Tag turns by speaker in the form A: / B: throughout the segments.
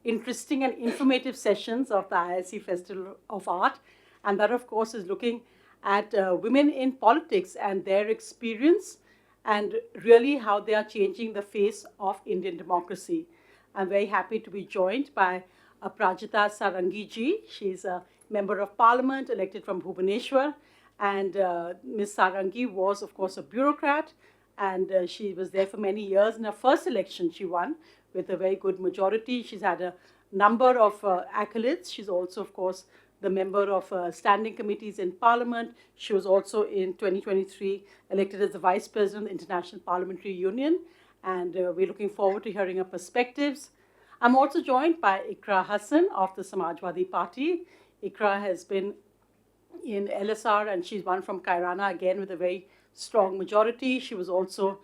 A: interesting and informative sessions of the IISc Festival of Art. And that, of course, is looking at women in politics and their experience and really how they are changing the face of Indian democracy. I'm very happy to be joined by Aparajita Sarangi ji. She's a member of parliament elected from Bhubaneswar. And Ms. Sarangi was, of course, a bureaucrat. And she was there for many years. In her first election, she won with a very good majority. She's had a number of accolades. She's also, of course, the member of standing committees in Parliament. She was also in 2023 elected as the Vice President of the International Parliamentary Union. And we're looking forward to hearing her perspectives. I'm also joined by Iqra Hasan of the Samajwadi Party. Iqra has been in LSR and she's won from Kairana again with a very strong majority. She was also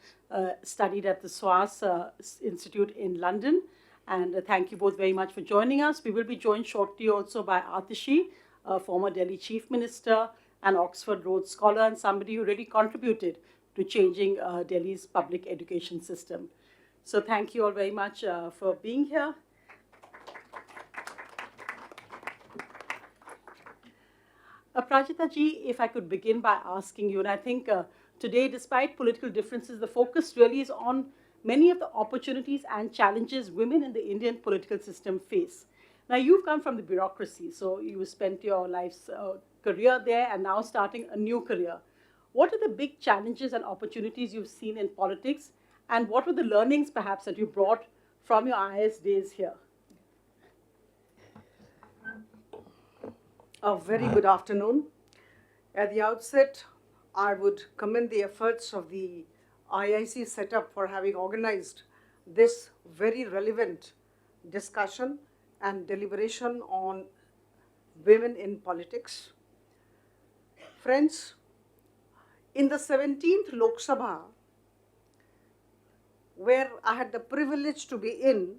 A: studied at the Swaraj Institute in London. And thank you both very much for joining us. We will be joined shortly also by Atishi, a former Delhi Chief Minister and Oxford Rhodes Scholar, and somebody who really contributed to changing Delhi's public education system. So thank you all very much for being here. Aparajita ji, if I could begin by asking you, and I think today, despite political differences, the focus really is on many of the opportunities and challenges women in the Indian political system face. Now, you've come from the bureaucracy, so you spent your life's career there and now starting a new career. What are the big challenges and opportunities you've seen in politics, and what were the learnings, perhaps, that you brought from your IIS days here?
B: A very good afternoon. At the outset, I would commend the efforts of the IIC setup for having organized this very relevant discussion and deliberation on women in politics. Friends, in the 17th Lok Sabha, where I had the privilege to be in,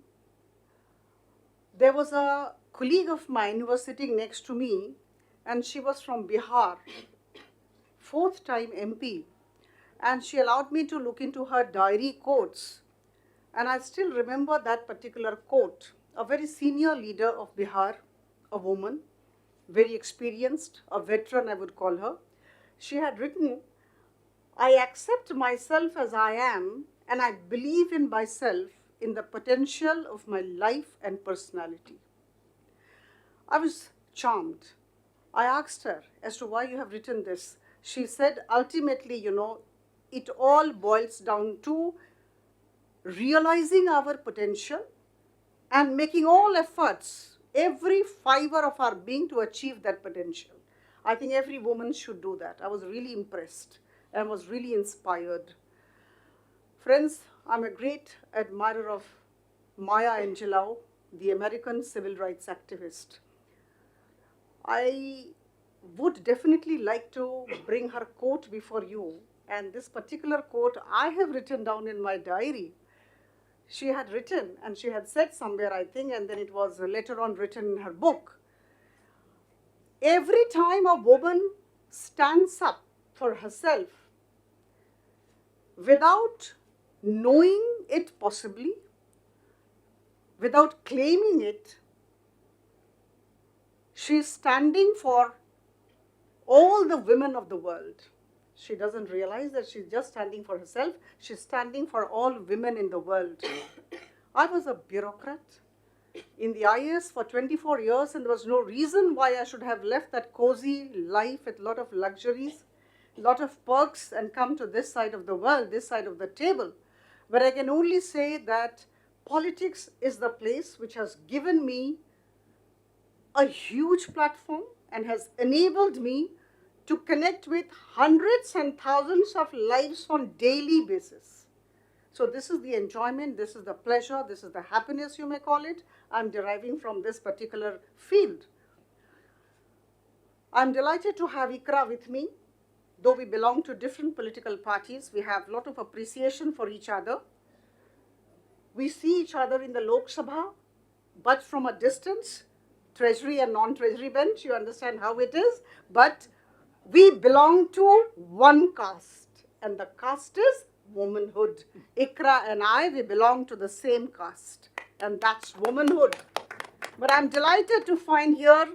B: there was a colleague of mine who was sitting next to me, and she was from Bihar, fourth time MP. And she allowed me to look into her diary quotes. And I still remember that particular quote. A very senior leader of Bihar, a woman, very experienced, a veteran I would call her. She had written, "I accept myself as I am, and I believe in myself, in the potential of my life and personality." I was charmed. I asked her as to why you have written this. She said, ultimately, it all boils down to realizing our potential and making all efforts, every fiber of our being to achieve that potential. I think every woman should do that. I was really impressed and was really inspired. Friends, I'm a great admirer of Maya Angelou, the American civil rights activist. I would definitely like to bring her quote before you. And this particular quote I have written down in my diary. She had written, and she had said somewhere, I think, and then it was later on written in her book. Every time a woman stands up for herself without knowing it possibly, without claiming it, she is standing for all the women of the world. She doesn't realize that she's just standing for herself. She's standing for all women in the world. I was a bureaucrat in the IAS for 24 years, and there was no reason why I should have left that cozy life with a lot of luxuries, a lot of perks, and come to this side of the world, this side of the table, where I can only say that politics is the place which has given me a huge platform and has enabled me to connect with hundreds and thousands of lives on daily basis. So this is the enjoyment, this is the pleasure, this is the happiness, you may call it, I'm deriving from this particular field. I'm delighted to have Iqra with me. Though we belong to different political parties, we have a lot of appreciation for each other. We see each other in the Lok Sabha, but from a distance, treasury and non-treasury bench, you understand how it is, but we belong to one caste, and the caste is womanhood. Iqra and I, we belong to the same caste, and that's womanhood. But I'm delighted to find here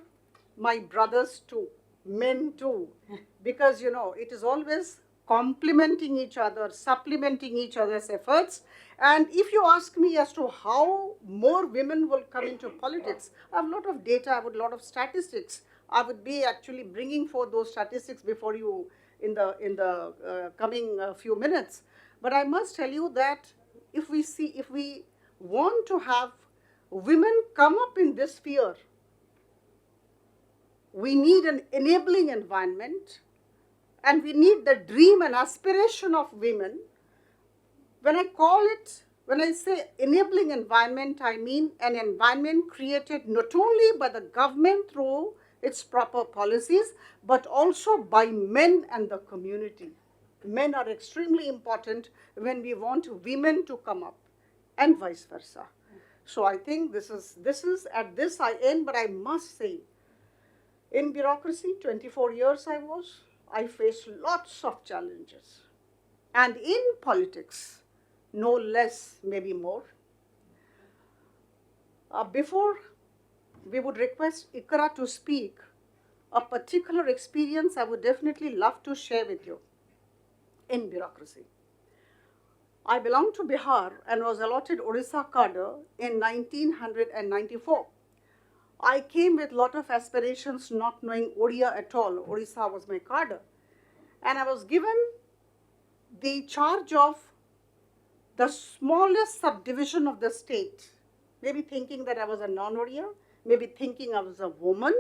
B: my brothers too, men too, because it is always complementing each other, supplementing each other's efforts. And if you ask me as to how more women will come into politics, I have a lot of data, I have a lot of statistics. I would be actually bringing forth those statistics before you in the coming few minutes. But I must tell you that if we want to have women come up in this sphere, we need an enabling environment, and we need the dream and aspiration of women. When I say enabling environment, I mean an environment created not only by the government through its proper policies, but also by men and the community. Men are extremely important when we want women to come up, and vice versa. So I think this is at this I end, but I must say, in bureaucracy, 24 years I faced lots of challenges. And in politics, no less, maybe more. Before we would request Iqra to speak, a particular experience I would definitely love to share with you in bureaucracy. I belong to Bihar and was allotted Odisha cadre in 1994. I came with a lot of aspirations, not knowing Odia at all. Odisha was my cadre. And I was given the charge of the smallest subdivision of the state, maybe thinking that I was a non-Odia, maybe thinking I was a woman.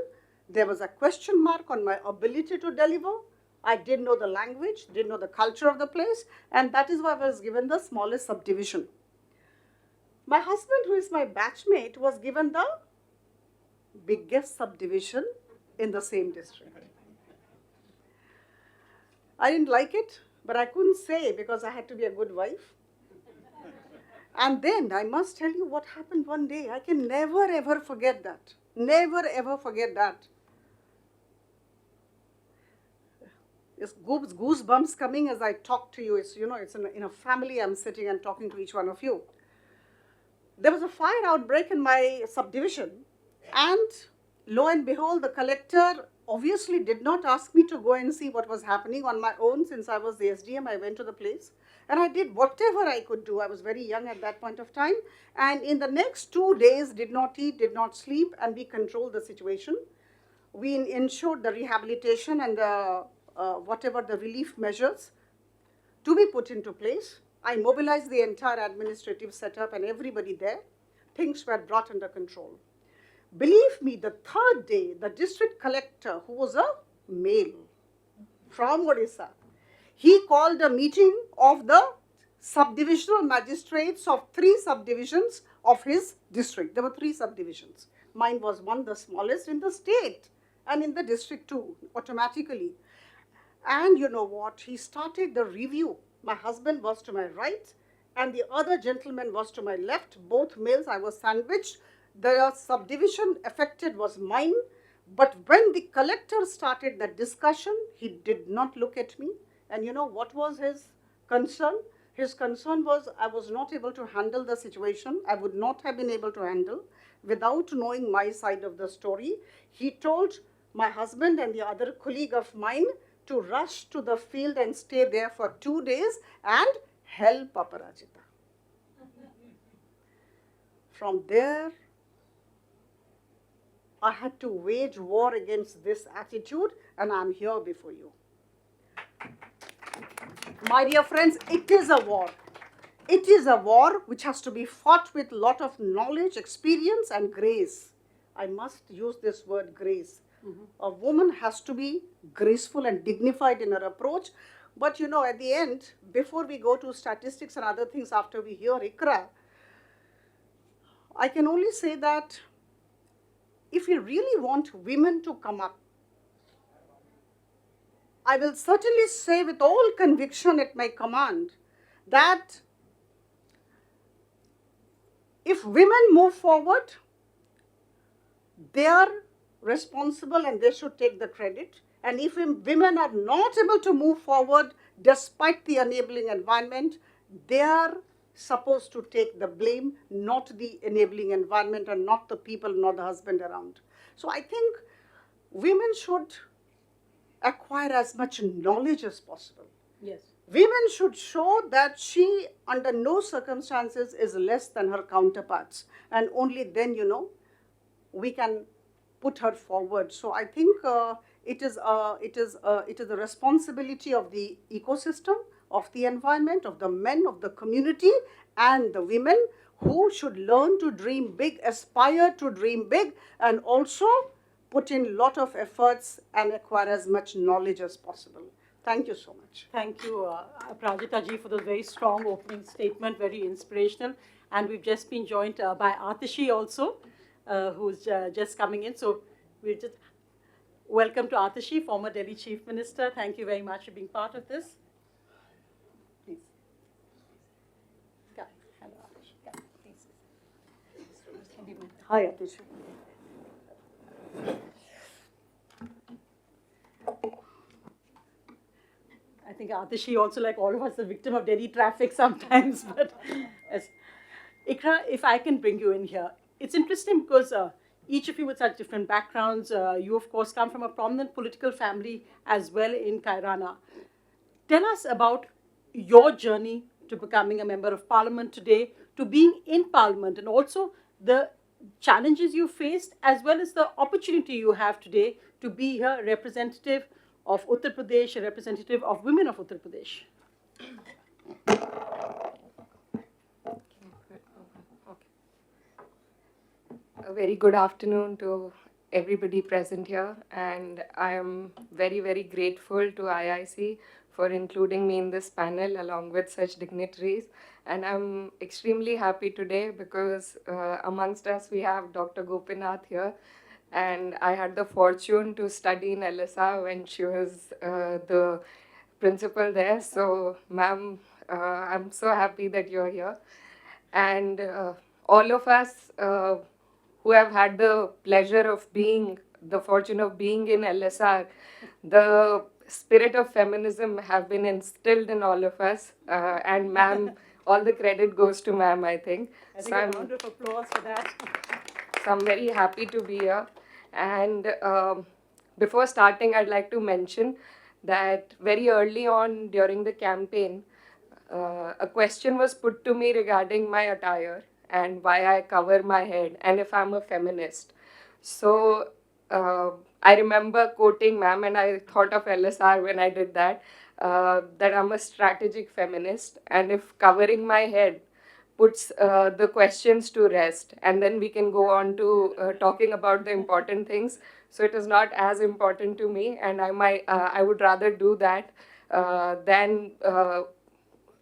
B: There was a question mark on my ability to deliver. I didn't know the language, didn't know the culture of the place, and that is why I was given the smallest subdivision. My husband, who is my batchmate, was given the biggest subdivision in the same district. I didn't like it, but I couldn't say because I had to be a good wife. And then I must tell you what happened one day. I can never ever forget that. Never ever forget that. It's goosebumps coming as I talk to you. It's, it's in a family, I'm sitting and talking to each one of you. There was a fire outbreak in my subdivision, and lo and behold, the collector obviously did not ask me to go and see what was happening on my own. Since I was the SDM, I went to the place and I did whatever I could do. I was very young at that point of time. And in the next 2 days, did not eat, did not sleep, and we controlled the situation. We ensured the rehabilitation and the whatever the relief measures to be put into place. I mobilized the entire administrative setup and everybody there. Things were brought under control. Believe me, the third day, the district collector, who was a male from Odisha, he called a meeting of the subdivisional magistrates of 3 subdivisions of his district. There were 3 subdivisions. Mine was one, the smallest in the state, and in the district too, automatically. And you know what? He started the review. My husband was to my right and the other gentleman was to my left, both males. I was sandwiched. The subdivision affected was mine. But when the collector started the discussion, he did not look at me. And you know what was his concern? His concern was I was not able to handle the situation. I would not have been able to handle without knowing my side of the story. He told my husband and the other colleague of mine to rush to the field and stay there for 2 days and help Aparajita. From there, I had to wage war against this attitude, and I'm here before you. My dear friends, it is a war. It is a war which has to be fought with a lot of knowledge, experience, and grace. I must use this word, grace. Mm-hmm. A woman has to be graceful and dignified in her approach. But you know, at the end, before we go to statistics and other things after we hear Iqra, I can only say that if we really want women to come up, I will certainly say with all conviction at my command that if women move forward, they are responsible and they should take the credit. And if women are not able to move forward despite the enabling environment, they are supposed to take the blame, not the enabling environment and not the people, not the husband around. So I think women should acquire as much knowledge as possible.
A: Yes.
B: Women should show that she, under no circumstances, is less than her counterparts. And only then, we can put her forward. So I think it is the responsibility of the ecosystem, of the environment, of the men, of the community, and the women who should learn to dream big, aspire to dream big, and also put in a lot of efforts and acquire as much knowledge as possible. Thank you so much.
A: Thank you, Aparajita ji, for the very strong opening statement, very inspirational. And we've just been joined by Atishi also, who's just coming in. So we'll just welcome to Atishi, former Delhi Chief Minister. Thank you very much for being part of this. Please. Hello, Atishi. Please.
B: Hi, Atishi.
A: I think Atishi also, like all of us, is a victim of Delhi traffic sometimes. But yes. Iqra, if I can bring you in here, it's interesting because each of you with such different backgrounds, you of course come from a prominent political family as well in Kairana. Tell us about your journey to becoming a member of parliament today, to being in parliament, and also the challenges you faced as well as the opportunity you have today to be here representative of Uttar Pradesh, a representative of women of Uttar Pradesh.
C: A very good afternoon to everybody present here, and I am very, very grateful to IIC for including me in this panel along with such dignitaries. And I'm extremely happy today because amongst us we have Dr. Gopinath here, and I had the fortune to study in LSR when she was the principal there. So, ma'am, I'm so happy that you're here. And all of us who have had the pleasure of the fortune of being in LSR, the spirit of feminism have been instilled in all of us. And ma'am, all the credit goes to ma'am, I think.
A: I think a round of applause for that.
C: So I'm very happy to be here. And before starting, I'd like to mention that very early on during the campaign, a question was put to me regarding my attire and why I cover my head and if I'm a feminist. So I remember quoting ma'am, and I thought of LSR when I did that, that I'm a strategic feminist, and if covering my head puts the questions to rest, and then we can go on to talking about the important things. So it is not as important to me, and I would rather do that than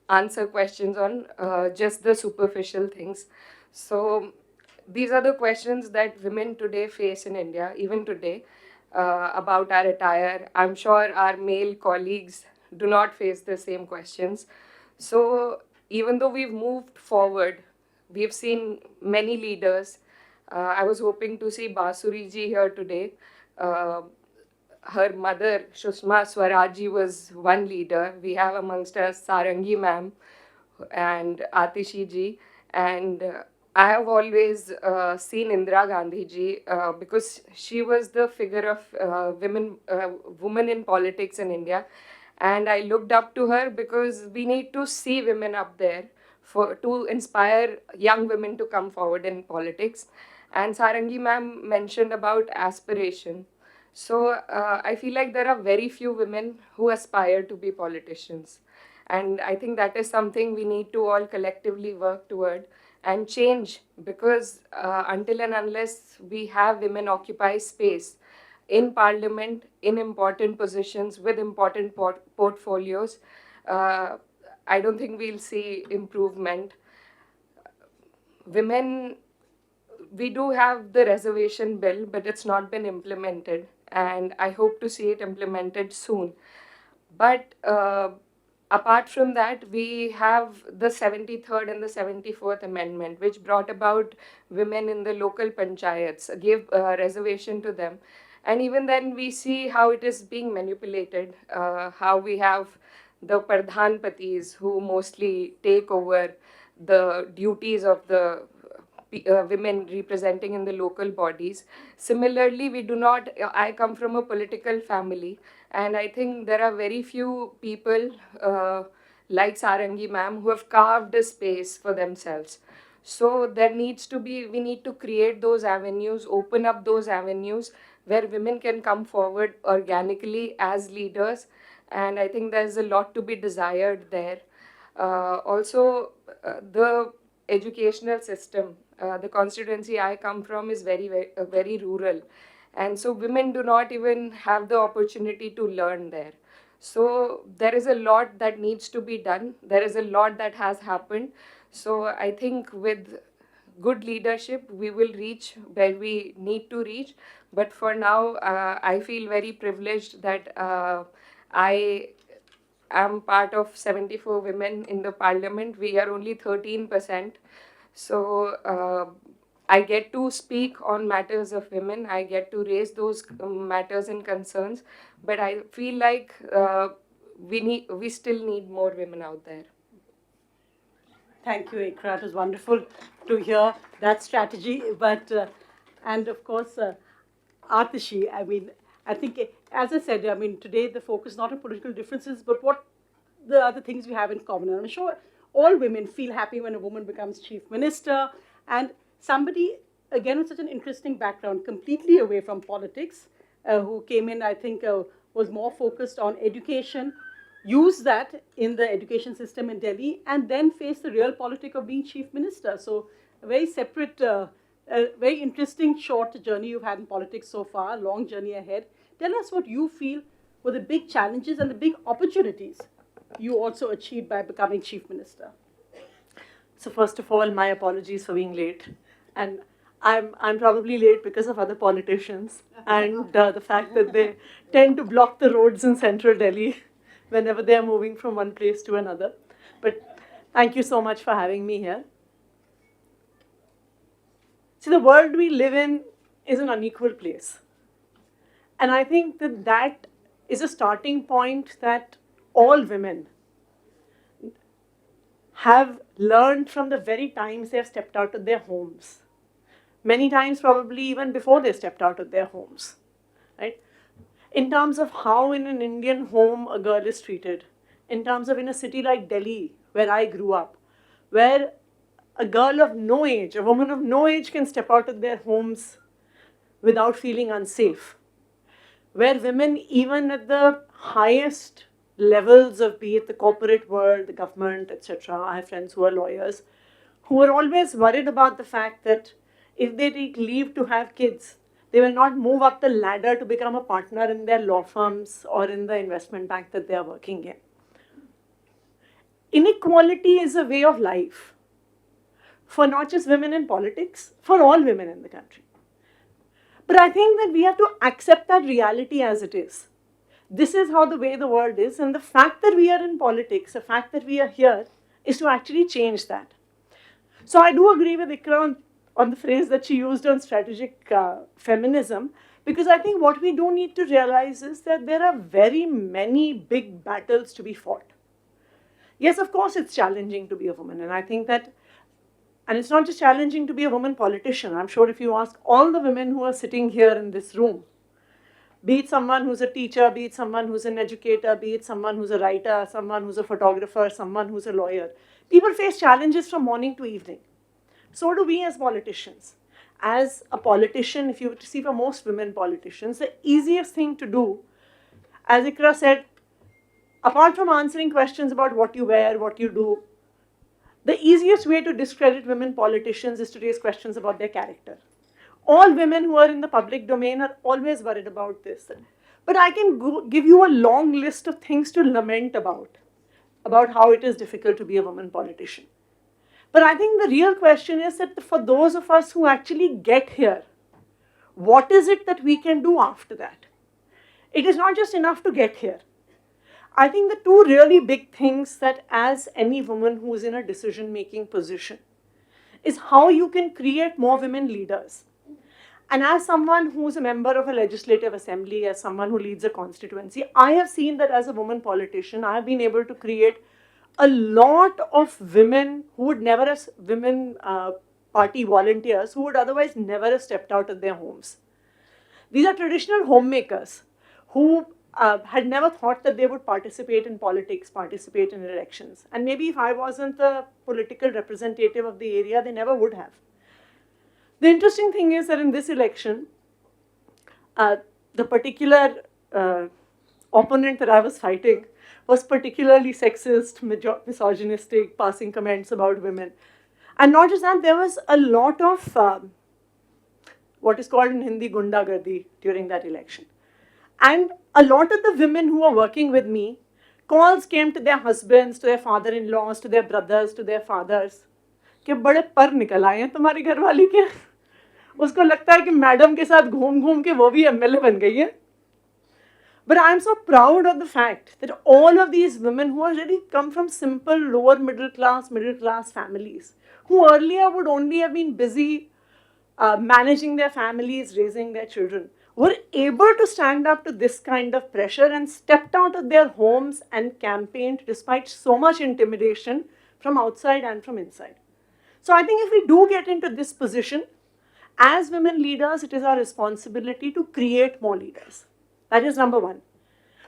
C: answer questions on just the superficial things. So these are the questions that women today face in India, even today, about our attire. I'm sure our male colleagues do not face the same questions. So even though we've moved forward, we've seen many leaders. I was hoping to see Bansuri ji here today. Her mother, Sushma Swaraj ji, was one leader. We have amongst us Sarangi ma'am and Atishi ji. And I have always seen Indira Gandhi ji because she was the figure of woman in politics in India. And I looked up to her because we need to see women up there to inspire young women to come forward in politics. And Sarangi ma'am mentioned about aspiration. So I feel like there are very few women who aspire to be politicians. And I think that is something we need to all collectively work toward and change, because until and unless we have women occupy space in parliament, in important positions, with important portfolios, I don't think we'll see improvement. Women, we do have the reservation bill, but it's not been implemented, and I hope to see it implemented soon. But apart from that, we have the 73rd and the 74th Amendment, which brought about women in the local panchayats, gave reservation to them. And even then, we see how it is being manipulated, how we have the Pradhan Patis who mostly take over the duties of the women representing in the local bodies. Similarly, we do not, I come from a political family, and I think there are very few people like Sarangi ma'am who have carved a space for themselves. So there needs to be, we need to create those avenues, open up those avenues where women can come forward organically as leaders. And I think there's a lot to be desired there. Also, the educational system, the constituency I come from is very rural. And so women do not even have the opportunity to learn there. So there is a lot that needs to be done. There is a lot that has happened. So I think with good leadership, we will reach where we need to reach. But for now, I feel very privileged that I am part of 74 women in the parliament. We are only 13%. So I get to speak on matters of women. I get to raise those matters and concerns. But I feel like we still need more women out there.
A: Thank you, Iqra. It was wonderful to hear that strategy. But, and of course, Atishi, I mean, I think, as I said, I mean, today the focus is not on political differences, but what the other things we have in common. And I'm sure all women feel happy when a woman becomes chief minister. And somebody, again, with such an interesting background, completely away from politics, who came in, I think, was more focused on education, use that in the education system in Delhi, and then face the real politic of being chief minister. So a very separate, a very interesting short journey you've had in politics so far, long journey ahead. Tell us what you feel were the big challenges and the big opportunities you also achieved by becoming chief minister.
D: So first of all, my apologies for being late. And I'm probably late because of other politicians and the fact that they tend to block the roads in central Delhi whenever they're moving from one place to another. But thank you so much for having me here. See, the world we live in is an unequal place. And I think that that is a starting point that all women have learned from the very times they have stepped out of their homes. Many times probably even before they stepped out of their homes, right? In terms of how in an Indian home a girl is treated, in terms of in a city like Delhi, where I grew up, where a girl of no age, a woman of no age can step out of their homes without feeling unsafe, where women, even at the highest levels of, be it the corporate world, the government, etc., I have friends who are lawyers, who are always worried about the fact that if they take leave to have kids, they will not move up the ladder to become a partner in their law firms or in the investment bank that they are working in. Inequality is a way of life for not just women in politics, for all women in the country. But I think that we have to accept that reality as it is. This is how the way the world is, and the fact that we are in politics, the fact that we are here, is to actually change that. So I do agree with Iqra on the phrase that she used on strategic feminism, because I think what we do need to realize is that there are very many big battles to be fought. Yes, of course, it's challenging to be a woman, and I think that, and it's not just challenging to be a woman politician. I'm sure if you ask all the women who are sitting here in this room, be it someone who's a teacher, be it someone who's an educator, be it someone who's a writer, someone who's a photographer, someone who's a lawyer, people face challenges from morning to evening. So do we as politicians. As a politician, if you were to see for most women politicians, the easiest thing to do, as Iqra said, apart from answering questions about what you wear, what you do, the easiest way to discredit women politicians is to raise questions about their character. All women who are in the public domain are always worried about this. But I can give you a long list of things to lament about how it is difficult to be a woman politician. But I think the real question is that for those of us who actually get here, what is it that we can do after that? It is not just enough to get here. I think the two really big things that as any woman who is in a decision-making position is how you can create more women leaders. And as someone who's a member of a legislative assembly, as someone who leads a constituency, I have seen that as a woman politician, I have been able to create a lot of women who would never have, women party volunteers who would otherwise never have stepped out of their homes. These are traditional homemakers who had never thought that they would participate in politics, participate in elections. And maybe if I wasn't the political representative of the area, they never would have. The interesting thing is that in this election, the particular opponent that I was fighting was particularly sexist, misogynistic, passing comments about women. And not just that, there was a lot of what is called in Hindi gundagardi during that election. And a lot of the women who were working with me, calls came to their husbands, to their father-in-laws, to their brothers, to their fathers, कि बड़े पर निकल आए हैं तुम्हारी घरवाली के. उसको लगता है कि मैडम के साथ घूम घूम के वो भी एमएलए बन गई है. But I'm so proud of the fact that all of these women who are really come from simple lower middle class families, who earlier would only have been busy managing their families, raising their children, were able to stand up to this kind of pressure and stepped out of their homes and campaigned despite so much intimidation from outside and from inside. So I think if we do get into this position, as women leaders, it is our responsibility to create more leaders. That is number one.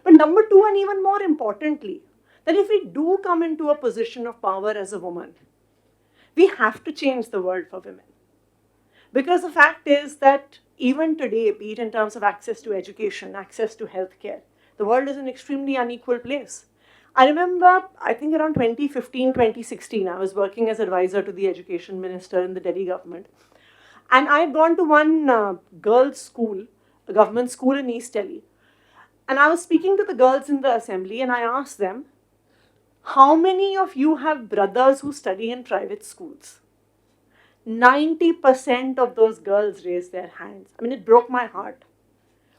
D: But number two, and even more importantly, that if we do come into a position of power as a woman, we have to change the world for women. Because the fact is that even today, be it in terms of access to education, access to healthcare, the world is an extremely unequal place. I remember, I think around 2015, 2016, I was working as advisor to the education minister in the Delhi government. And I had gone to one girls' school, a government school in East Delhi. And I was speaking to the girls in the assembly and I asked them, how many of you have brothers who study in private schools? 90% of those girls raised their hands. I mean, it broke my heart.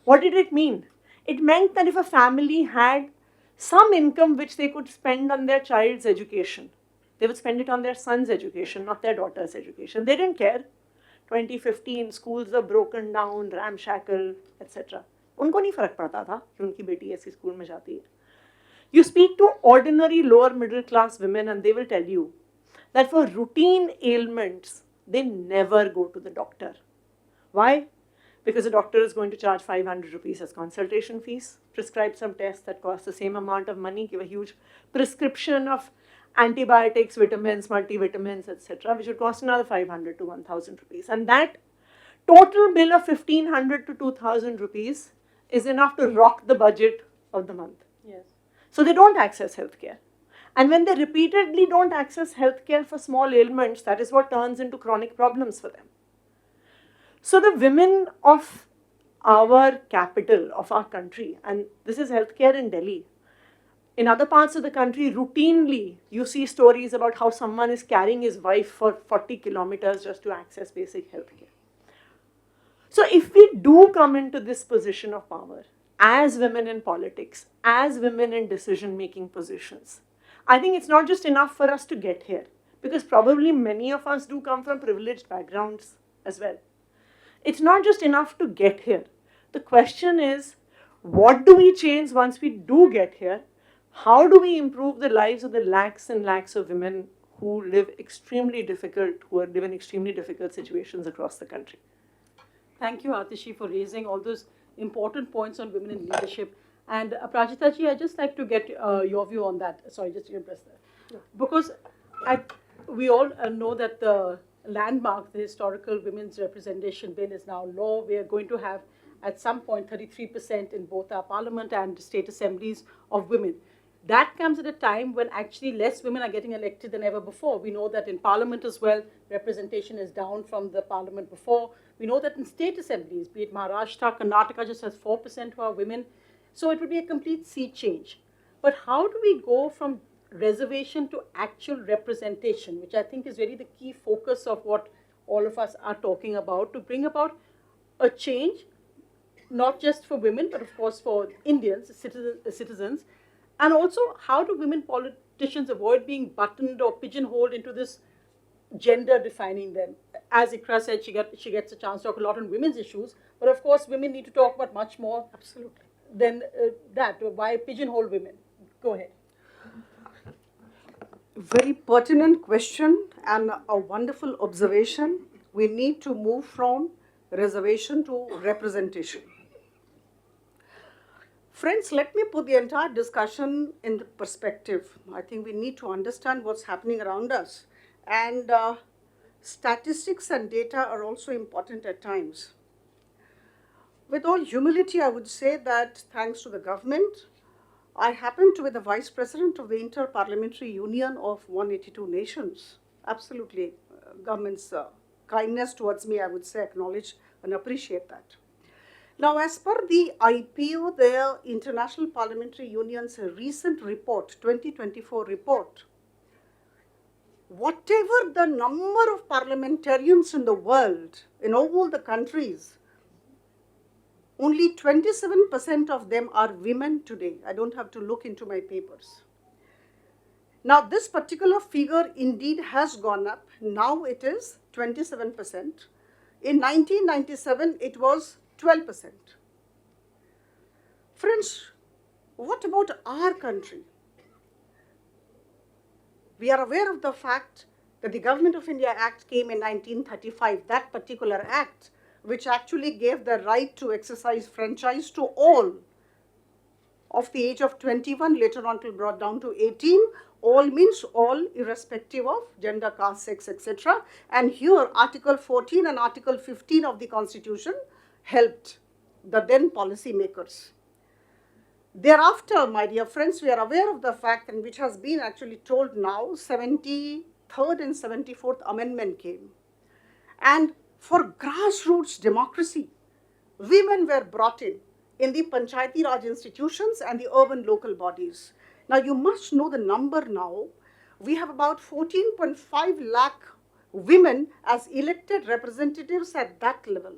D: What did it mean? It meant that if a family had some income which they could spend on their child's education, they would spend it on their son's education, not their daughter's education. They didn't care. 2015, schools were broken down, ramshackle, etc. उनको नहीं फर्क पड़ता था कि उनकी बेटी ऐसी school में जाती है. You speak to ordinary lower middle class women and they will tell you that for routine ailments, they never go to the doctor. Why? Because the doctor is going to charge 500 rupees as consultation fees, prescribe some tests that cost the same amount of money, give a huge prescription of antibiotics, vitamins, multivitamins, etc., which would cost another 500 to 1,000 rupees. And that total bill of 1,500 to 2,000 rupees is enough to rock the budget of the month.
A: Yes.
D: So they don't access healthcare. And when they repeatedly don't access healthcare for small ailments, that is what turns into chronic problems for them. So the women of our capital, of our country, and this is healthcare in Delhi. In other parts of the country, routinely, you see stories about how someone is carrying his wife for 40 kilometers just to access basic healthcare. So if we do come into this position of power, as women in politics, as women in decision-making positions, I think it's not just enough for us to get here, because probably many of us do come from privileged backgrounds as well. It's not just enough to get here. The question is, what do we change once we do get here? How do we improve the lives of the lakhs and lakhs of women who live extremely difficult, who live in extremely difficult situations across the country?
A: Thank you, Atishi, for raising all those important points on women in leadership. And Aparajita ji, I'd just like to get your view on that. Sorry, just to press that.
D: No.
A: Because we all know that the landmark, the historical women's representation bill is now law. We are going to have, at some point, 33% in both our parliament and state assemblies of women. That comes at a time when actually less women are getting elected than ever before. We know that in parliament as well, representation is down from the parliament before. We know that in state assemblies, be it Maharashtra, Karnataka just has 4% who are women. So it would be a complete sea change. But how do we go from reservation to actual representation, which I think is really the key focus of what all of us are talking about, to bring about a change, not just for women, but of course for Indians, citizens. And also, how do women politicians avoid being buttoned or pigeonholed into this gender defining them? As Iqra said, she gets a chance to talk a lot on women's issues, but of course women need to talk about much more.
D: Absolutely.
A: Than that. Why pigeonhole women? Go ahead.
B: Very pertinent question and a wonderful observation. We need to move from reservation to representation. Friends, let me put the entire discussion in the perspective. I think we need to understand what's happening around us. And statistics and data are also important at times. With all humility, I would say that thanks to the government, I happen to be the Vice President of the Inter-Parliamentary Union of 182 nations. Absolutely, government's kindness towards me, I would say, acknowledge and appreciate that. Now, as per the IPU, the International Parliamentary Union's recent report, 2024 report, whatever the number of parliamentarians in the world, in all the countries, only 27% of them are women today. I don't have to look into my papers. Now, this particular figure indeed has gone up. Now it is 27%. In 1997, it was 12%. Friends, what about our country? We are aware of the fact that the Government of India Act came in 1935, that particular act, which actually gave the right to exercise franchise to all of the age of 21, later on till brought down to 18. All means all, irrespective of gender, caste, sex, etc. And here, Article 14 and Article 15 of the Constitution helped the then policy makers. Thereafter, my dear friends, we are aware of the fact, and which has been actually told now, 73rd and 74th Amendment came. And for grassroots democracy, women were brought in the Panchayati Raj institutions and the urban local bodies. Now, you must know the number now. We have about 14.5 lakh women as elected representatives at that level.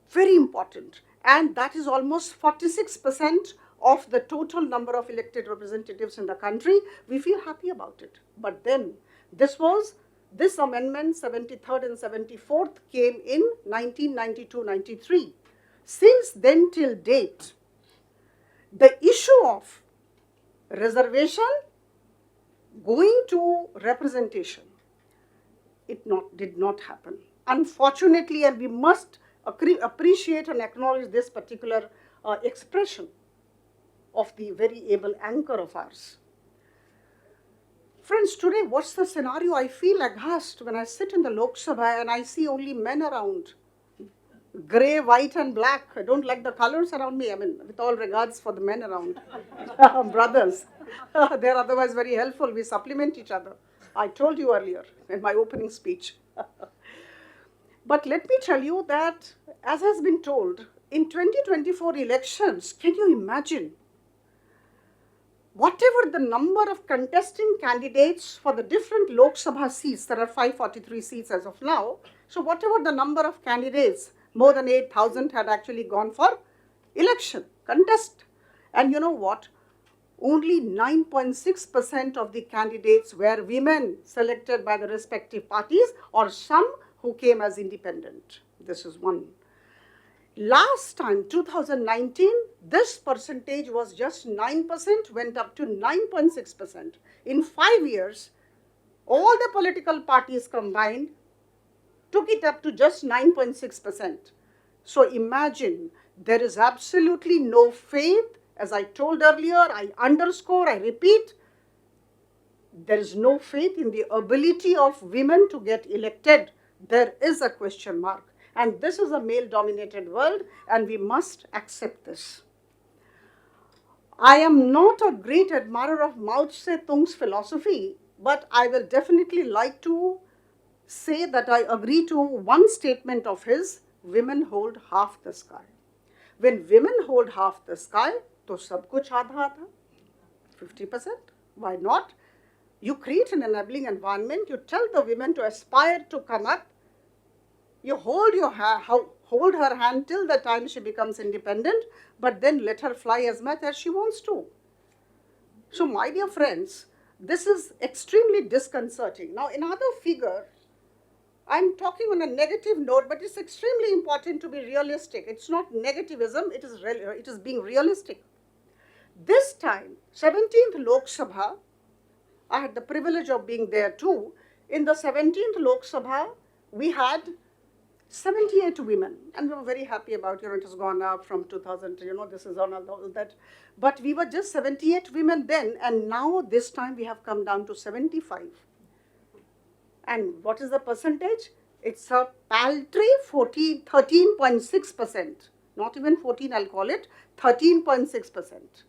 B: Very important. And that is almost 46% of the total number of elected representatives in the country. We feel happy about it. But then, this amendment, 73rd and 74th, came in 1992-93. Since then till date, the issue of reservation going to representation, it did not happen. Unfortunately, and we must appreciate and acknowledge this particular expression of the very able anchor of ours. Friends, today, what's the scenario? I feel aghast when I sit in the Lok Sabha and I see only men around. Grey, white and black. I don't like the colors around me. I mean, with all regards for the men around. Brothers. They're otherwise very helpful. We supplement each other. I told you earlier in my opening speech. But let me tell you that, as has been told, in 2024 elections, can you imagine? Whatever the number of contesting candidates for the different Lok Sabha seats, there are 543 seats as of now. So whatever the number of candidates, more than 8,000 had actually gone for election, contest. And you know what? Only 9.6% of the candidates were women selected by the respective parties, or some who came as independent. This is one. Last time, 2019, this percentage was just 9%, went up to 9.6%. In 5 years, all the political parties combined took it up to just 9.6%. So imagine, there is absolutely no faith. As I told earlier, I underscore, I repeat, there is no faith in the ability of women to get elected. There is a question mark. And this is a male-dominated world, and we must accept this. I am not a great admirer of Mao Zedong's philosophy, but I will definitely like to say that I agree to one statement of his: women hold half the sky. When women hold half the sky, to sab kuch aadha aadha, 50%. Why not? You create an enabling environment, you tell the women to aspire to come up, you hold her hand till the time she becomes independent, but then let her fly as much as she wants to. So, my dear friends, this is extremely disconcerting. Now, another figure, I'm talking on a negative note, but it's extremely important to be realistic. It's not negativism, it is being realistic. This time, 17th Lok Sabha, I had the privilege of being there too. In the 17th Lok Sabha, we had 78 women, and we were very happy about, it has gone up from 2000, this is on all that. But we were just 78 women then, and now this time we have come down to 75. And what is the percentage? It's a paltry 13.6%. Not even 14, I'll call it, 13.6%.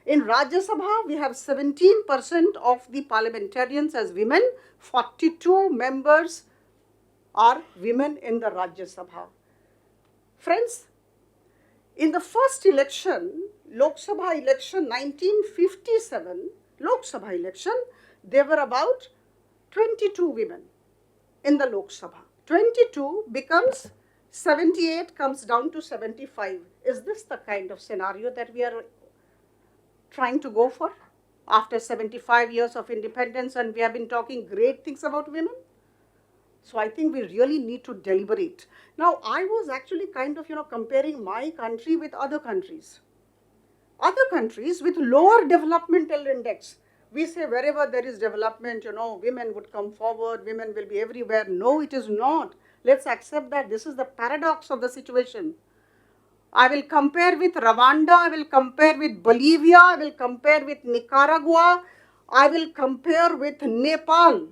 B: In Rajya Sabha, we have 17% of the parliamentarians as women, 42 members are women in the Rajya Sabha. Friends, in the first election, Lok Sabha election 1957, Lok Sabha election, there were about 22 women in the Lok Sabha. 22 becomes 78, comes down to 75. Is this the kind of scenario that we are trying to go for after 75 years of independence, and we have been talking great things about women? So I think we really need to deliberate. Now, I was actually kind of, comparing my country with other countries. Other countries with lower developmental index. We say wherever there is development, women would come forward, women will be everywhere. No, it is not. Let's accept that this is the paradox of the situation. I will compare with Rwanda, I will compare with Bolivia, I will compare with Nicaragua, I will compare with Nepal,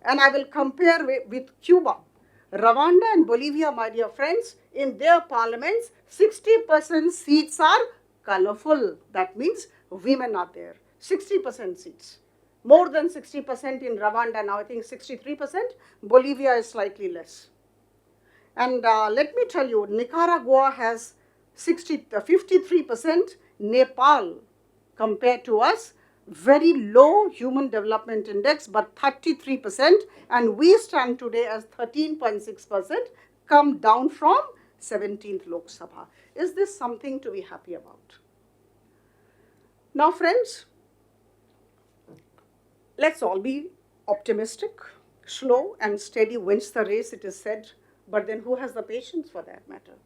B: and I will compare with Cuba. Rwanda and Bolivia, my dear friends, in their parliaments, 60% seats are colorful. That means women are there. 60% seats. More than 60% in Rwanda, now I think 63%. Bolivia is slightly less. And let me tell you, Nicaragua has 53%, Nepal compared to us, very low human development index, but 33%, and we stand today as 13.6%, come down from 17th Lok Sabha. Is this something to be happy about? Now, friends, let's all be optimistic. Slow and steady wins the race, it is said, but then who has the patience for that matter?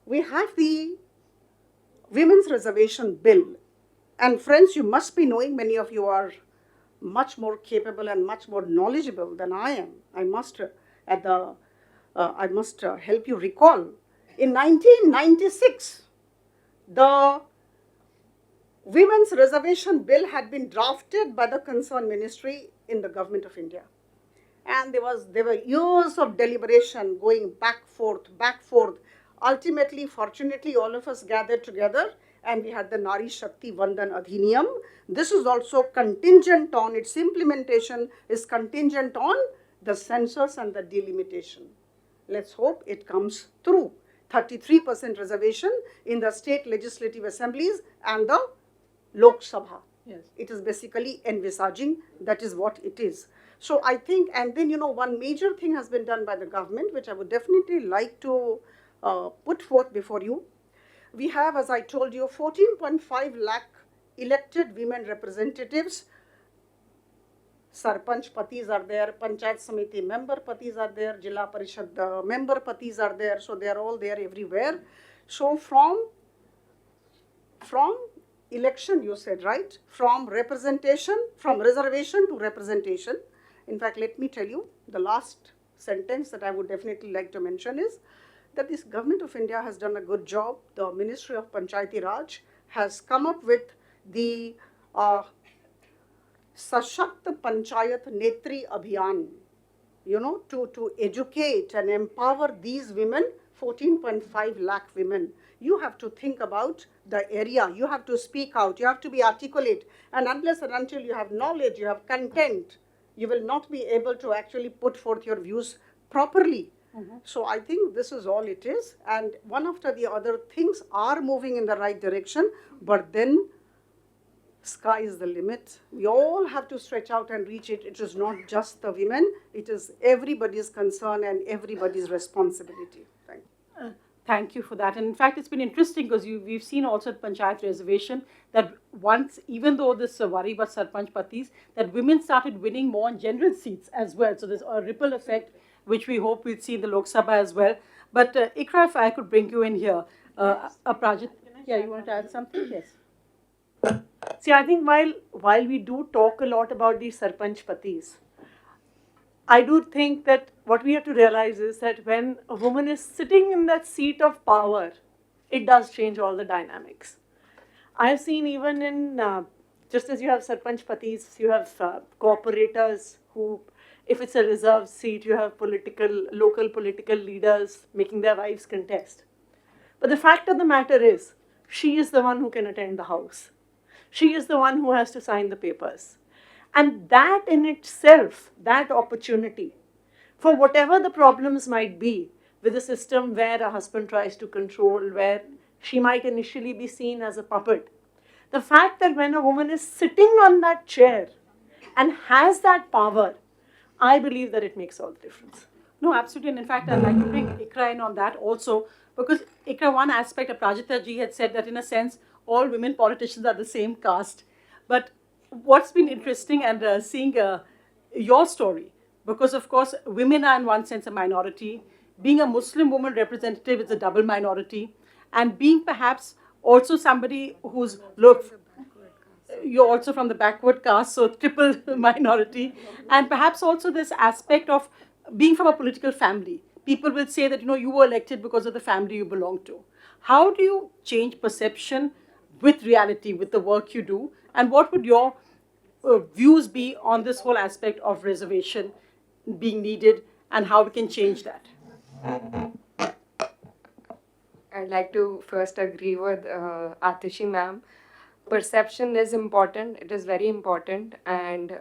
B: We have the Women's Reservation Bill. And friends, you must be knowing, many of you are much more capable and much more knowledgeable than I am. I must help you recall. In 1996, the Women's Reservation Bill had been drafted by the concerned ministry in the government of India. And there were years of deliberation going back, forth. Ultimately, fortunately, all of us gathered together and we had the Nari Shakti Vandan Adhiniyam. This is also contingent on, its implementation is contingent on the census and the delimitation. Let's hope it comes through. 33% reservation in the state legislative assemblies and the Lok Sabha.
A: Yes.
B: It is basically envisaging, that is what it is. So I think, and then, one major thing has been done by the government, which I would definitely like to put forth before you. We have, as I told you, 14.5 lakh elected women representatives. Sarpanch patis are there, Panchayat Samiti member patis are there, Jilla Parishad member patis are there, so they are all there everywhere. So from election, you said, right? From representation, from reservation to representation. In fact, let me tell you, the last sentence that I would definitely like to mention is that this government of India has done a good job. The Ministry of Panchayati Raj has come up with the Sashakt Panchayat Netri Abhiyan, to educate and empower these women, 14.5 lakh women. You have to think about the area, you have to speak out, you have to be articulate, and unless and until you have knowledge, you have content, you will not be able to actually put forth your views properly. So I think this is all it is, and one after the other things are moving in the right direction, but then sky is the limit. We all have to stretch out and reach it. It is not just the women, it is everybody's concern and everybody's responsibility. Thank you.
A: Thank you for that. And in fact, it's been interesting because we've seen also at Panchayat Reservation that once, even though this worry about Sarpanch Patis, that women started winning more on general seats as well. So there's a ripple effect, which we hope we'll see in the Lok Sabha as well. But Iqra, if I could bring you in here. Aparajita, yeah, you want to add something? Yes.
D: See, I think while we do talk a lot about these sarpanch patis, I do think that what we have to realize is that when a woman is sitting in that seat of power, it does change all the dynamics. I have seen even in, just as you have sarpanch patis, you have cooperators who, if it's a reserved seat, you have local political leaders making their wives contest. But the fact of the matter is, she is the one who can attend the house. She is the one who has to sign the papers. And that in itself, that opportunity, for whatever the problems might be with a system where a husband tries to control, where she might initially be seen as a puppet, the fact that when a woman is sitting on that chair and has that power, I believe that it makes all the difference.
A: No, absolutely. And in fact, I'd like to bring Iqra in on that also, because Iqra, one aspect, Aparajita ji had said that in a sense, all women politicians are the same caste. But what's been interesting and seeing your story, because of course, women are in one sense a minority. Being a Muslim woman representative is a double minority. And being perhaps also somebody who's, look, you're also from the backward caste, so triple minority. And perhaps also this aspect of being from a political family. People will say that, you were elected because of the family you belong to. How do you change perception with reality, with the work you do? And what would your views be on this whole aspect of reservation being needed and how we can change that?
C: I'd like to first agree with Atishi ma'am. Perception is important, it is very important, and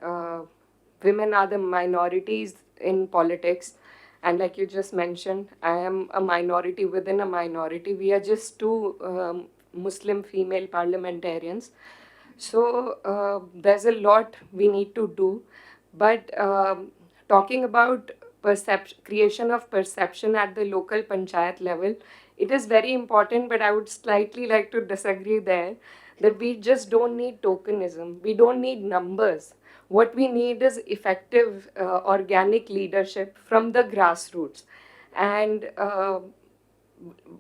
C: women are the minorities in politics. And like you just mentioned, I am a minority within a minority. We are just two Muslim female parliamentarians. So there's a lot we need to do. But talking about creation of perception at the local panchayat level, it is very important, but I would slightly like to disagree there that we just don't need tokenism. We don't need numbers. What we need is effective organic leadership from the grassroots. And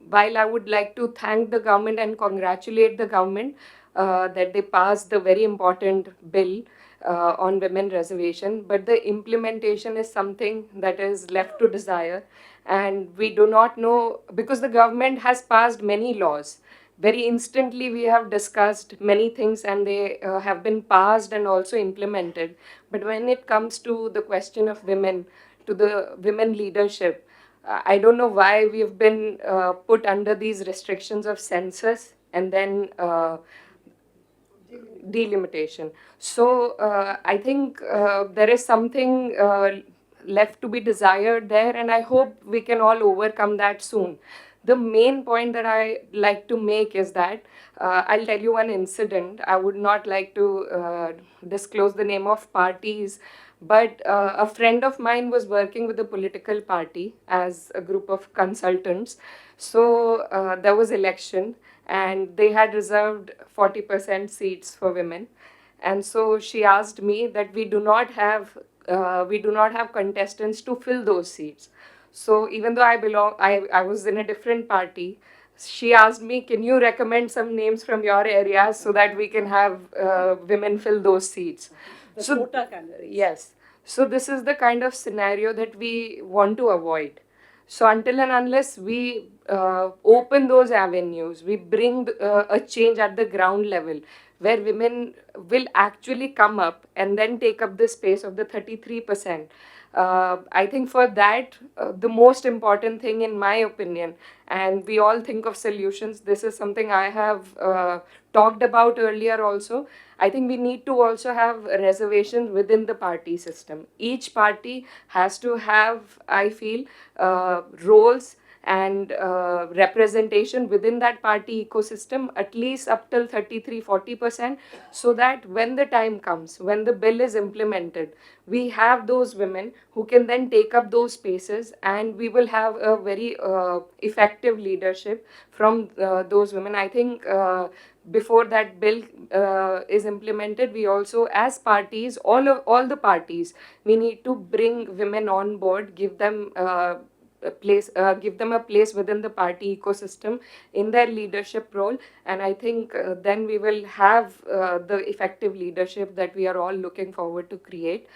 C: while I would like to thank the government and congratulate the government that they passed the very important bill on women reservation, but the implementation is something that is left to desire. And we do not know, because the government has passed many laws. Very instantly, we have discussed many things and they have been passed and also implemented. But when it comes to the question of women, to the women leadership, I don't know why we have been put under these restrictions of census and then delimitation. So I think there is something left to be desired there, and I hope we can all overcome that soon. The main point that I like to make is that I'll tell you one incident. I would not like to disclose the name of parties, but a friend of mine was working with a political party as a group of consultants. So there was election, and they had reserved 40% seats for women. And so she asked me that we do not have contestants to fill those seats. So even though I was in a different party, she asked me, can you recommend some names from your area so that we can have women fill those seats?
A: The quota candidates.
C: Yes. So this is the kind of scenario that we want to avoid. So until and unless we open those avenues, we bring a change at the ground level where women will actually come up and then take up the space of the 33%. I think for that, the most important thing in my opinion, and we all think of solutions, this is something I have talked about earlier also. I think we need to also have reservations within the party system. Each party has to have, I feel, roles and representation within that party ecosystem, at least up till 33-40%, so that when the time comes, when the bill is implemented, we have those women who can then take up those spaces, and we will have a very effective leadership from those women. I think before that bill is implemented, we also, as parties, all the parties, we need to bring women on board, give them give them a place within the party ecosystem in their leadership role. And I think then we will have the effective leadership that we are all looking forward to create.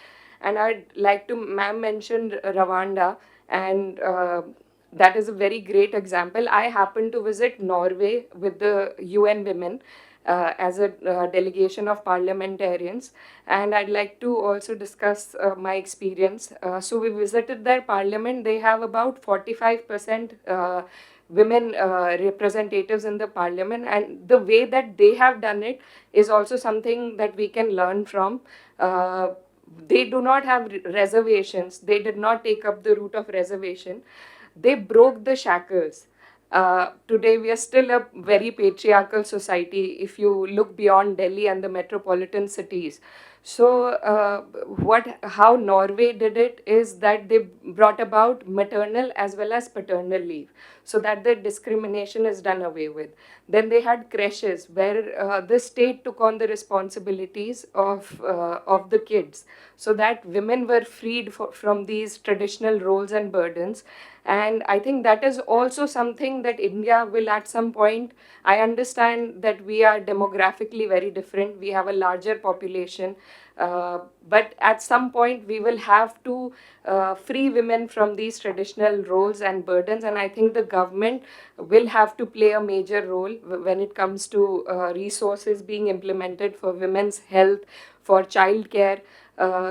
C: And I'd like to, ma'am mentioned Rwanda, and that is a very great example. I happened to visit Norway with the UN Women as a delegation of parliamentarians, and I'd like to also discuss my experience. So we visited their parliament. They have about 45% women representatives in the parliament, and the way that they have done it is also something that we can learn from. They do not have reservations. They did not take up the route of reservation. They broke the shackles. Today, we are still a very patriarchal society if you look beyond Delhi and the metropolitan cities. So, how Norway did it is that they brought about maternal as well as paternal leave, so that the discrimination is done away with. Then they had creches where the state took on the responsibilities of the kids, so that women were freed from these traditional roles and burdens. And I think that is also something that India will at some point. I understand that we are demographically very different. We have a larger population. But at some point, we will have to free women from these traditional roles and burdens. And I think the government will have to play a major role when it comes to resources being implemented for women's health, for childcare.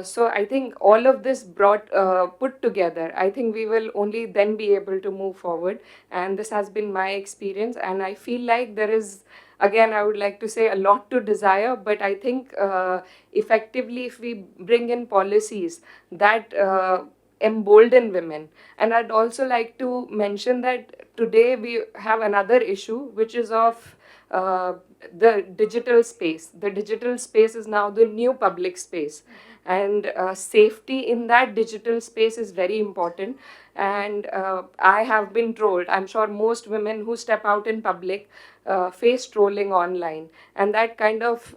C: So I think all of this put together, I think we will only then be able to move forward. And this has been my experience. And I feel like there is, again, I would like to say, a lot to desire. But I think effectively, if we bring in policies that embolden women. And I'd also like to mention that today we have another issue, which is of the digital space. The digital space is now the new public space. And safety in that digital space is very important. And I have been trolled. I'm sure most women who step out in public face trolling online. And that kind of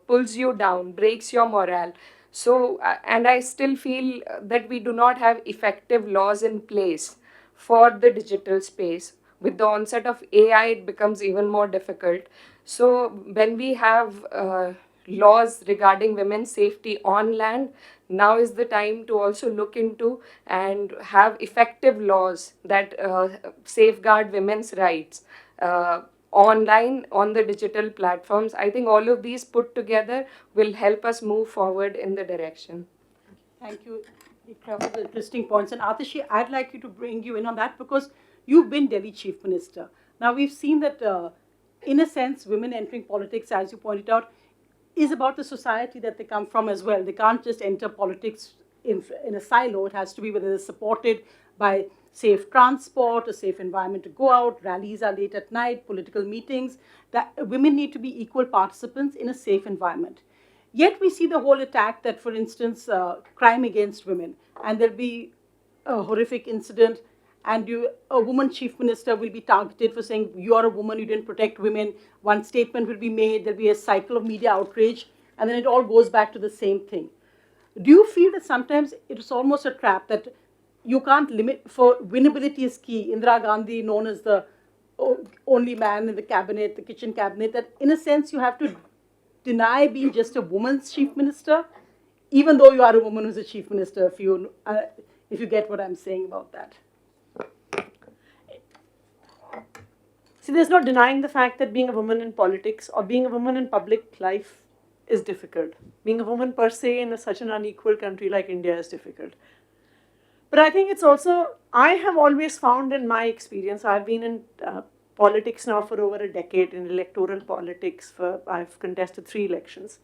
C: pulls you down, breaks your morale. So, and I still feel that we do not have effective laws in place for the digital space. With the onset of AI, it becomes even more difficult. So, when we have laws regarding women's safety on land, now is the time to also look into and have effective laws that safeguard women's rights online on the digital platforms. I think all of these put together will help us move forward in the direction.
A: Thank you, Iqra, for the interesting points. And Atishi, I'd like you to bring you in on that because you've been Delhi Chief Minister. Now, we've seen that, in a sense, women entering politics, as you pointed out, is about the society that they come from as well. They can't just enter politics in a silo. It has to be whether they're supported by safe transport, a safe environment to go out, rallies are late at night, political meetings. That women need to be equal participants in a safe environment. Yet we see the whole attack that, for instance, crime against women, and there'll be a horrific incident, and a woman chief minister will be targeted for saying, you are a woman, you didn't protect women. One statement will be made, there'll be a cycle of media outrage, and then it all goes back to the same thing. Do you feel that sometimes it's almost a trap that you can't limit, for winnability is key? Indira Gandhi, known as the only man in the cabinet, the kitchen cabinet, that in a sense you have to deny being just a woman's chief minister, even though you are a woman who's a chief minister, if you get what I'm saying about that.
D: See, there's no denying the fact that being a woman in politics or being a woman in public life is difficult. Being a woman per se in such an unequal country like India is difficult. But I think it's also, I have always found in my experience, I've been in politics now for over a decade, in electoral politics, I've contested 3 elections.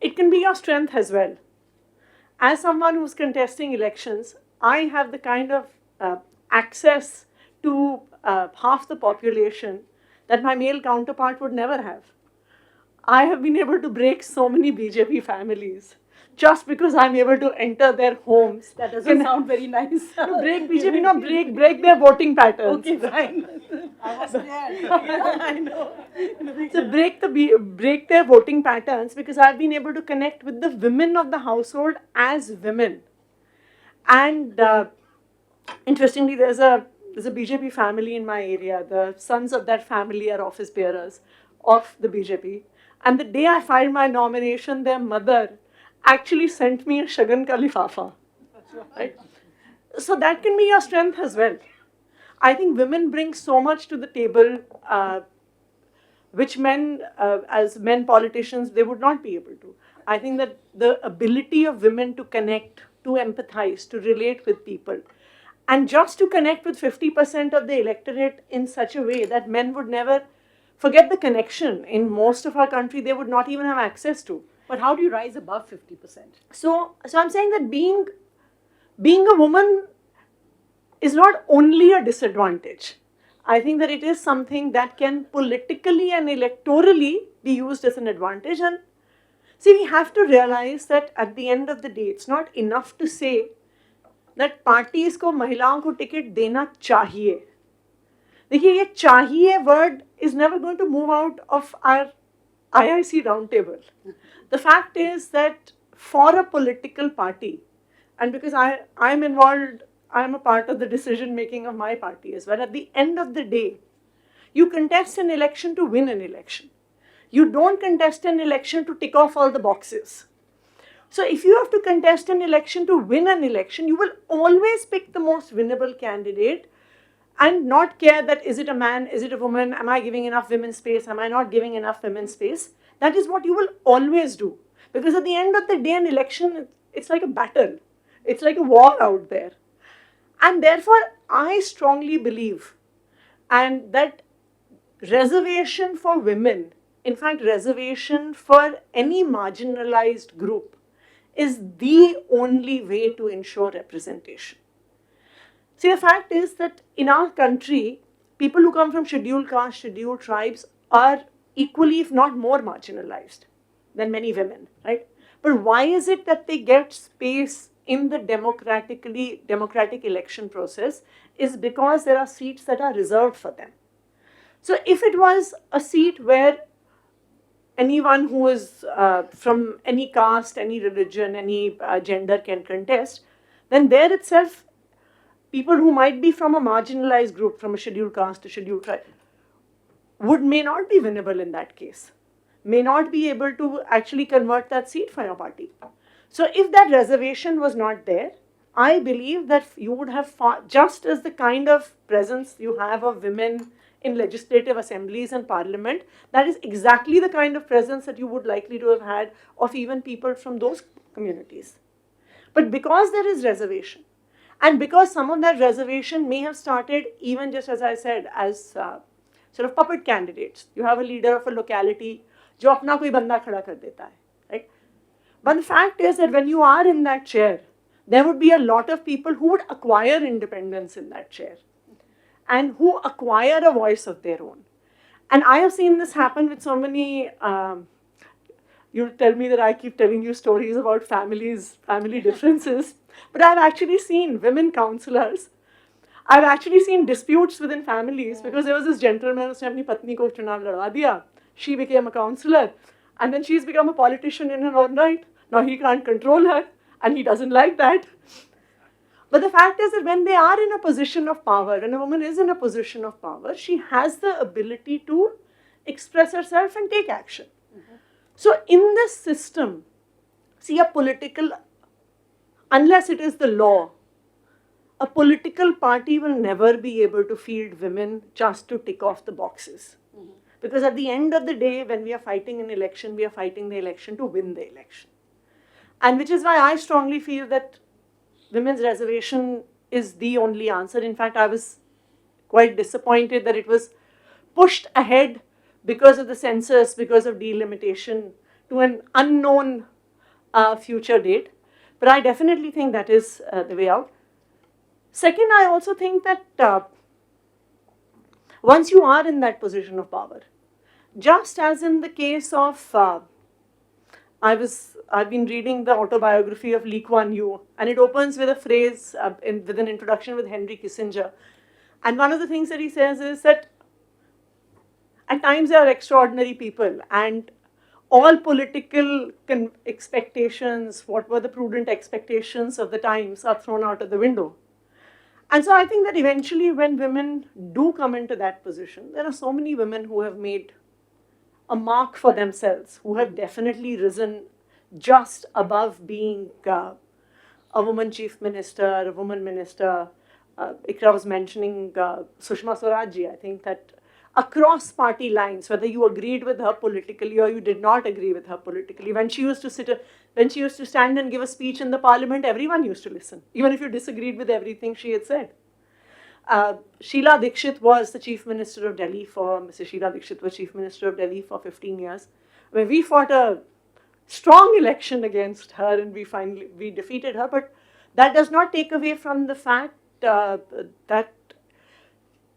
D: It can be your strength as well. As someone who's contesting elections, I have the kind of access to half the population that my male counterpart would never have. I have been able to break so many BJP families just because I'm able to enter their homes.
A: That doesn't sound very nice.
D: Break BJP, no, break their voting patterns.
A: Okay, fine.
B: I was there.
A: I know.
D: So break their voting patterns, because I've been able to connect with the women of the household as women. And Interestingly, there's a BJP family in my area. The sons of that family are office bearers of the BJP. And the day I filed my nomination, their mother actually sent me a Shagan ka lifafa. Right? So that can be your strength as well. I think women bring so much to the table, which men, as men politicians, they would not be able to. I think that the ability of women to connect, to empathize, to relate with people, and just to connect with 50% of the electorate in such a way that men would never forget the connection in most of our country, they would not even have access to.
A: But how do you rise above 50%?
D: So I'm saying that being a woman is not only a disadvantage. I think that it is something that can politically and electorally be used as an advantage. And see, we have to realize that at the end of the day, it's not enough to say that parties को महिलाओं को ticket देना चाहिए. देखिए, ये चाहिए word is never going to move out of our IIC roundtable. The fact is that for a political party, and because I'm involved, I'm a part of the decision making of my party as well. At the end of the day, you contest an election to win an election. You don't contest an election to tick off all the boxes. So if you have to contest an election to win an election, you will always pick the most winnable candidate and not care that is it a man, is it a woman, am I giving enough women space, am I not giving enough women space. That is what you will always do. Because at the end of the day, an election, it's like a battle. It's like a war out there. And therefore, I strongly believe and that reservation for women, in fact, reservation for any marginalized group, is the only way to ensure representation. See, the fact is that in our country, people who come from scheduled caste, scheduled tribes are equally, if not more, marginalized than many women, right? But why is it that they get space in the democratic election process? Is because there are seats that are reserved for them. So if it was a seat where anyone who is from any caste, any religion, any gender can contest, then there itself, people who might be from a marginalized group, from a scheduled caste to scheduled tribe, may not be winnable in that case, may not be able to actually convert that seat for your party. So if that reservation was not there, I believe that you would have, just as the kind of presence you have of women in legislative assemblies and parliament, that is exactly the kind of presence that you would likely to have had of even people from those communities. But because there is reservation, and because some of that reservation may have started even just as I said, as sort of puppet candidates. You have a leader of a locality, जो अपना कोई बंदा खड़ा कर देता है, right? But the fact is that when you are in that chair, there would be a lot of people who would acquire independence in that chair and who acquire a voice of their own. And I have seen this happen with so many, you tell me that I keep telling you stories about families, family differences, but I've actually seen women councillors. I've actually seen disputes within families because there was this gentleman who अपनी पत्नी को चुनाव लड़वा दिया. She became a councillor and then she's become a politician in her own right. Now he can't control her and he doesn't like that. But the fact is that when they are in a position of power, when a woman is in a position of power, she has the ability to express herself and take action. So in this system, see, a political, unless it is the law, a political party will never be able to field women just to tick off the boxes. Because at the end of the day, when we are fighting an election, we are fighting the election to win the election. And which is why I strongly feel that women's reservation is the only answer. In fact, I was quite disappointed that it was pushed ahead because of the census, because of delimitation to an unknown future date. But I definitely think that is the way out. Second, I also think that once you are in that position of power, just as in the case of, I've been reading the autobiography of Lee Kuan Yew, and it opens with a phrase with an introduction with Henry Kissinger. And one of the things that he says is that at times there are extraordinary people, and all political expectations, what were the prudent expectations of the times, are thrown out of the window. And so I think that eventually when women do come into that position, there are so many women who have made a mark for themselves, who have definitely risen just above being a woman chief minister, a woman minister. Iqra was mentioning Sushma Swaraj. I think that across party lines, whether you agreed with her politically or you did not agree with her politically, when she used to stand and give a speech in the parliament, everyone used to listen, even if you disagreed with everything she had said. Sheila Dikshit was the Chief Minister of Delhi Mrs. Sheila Dikshit was Chief Minister of Delhi for 15 years. I mean, we fought a strong election against her and we defeated her, but that does not take away from the fact that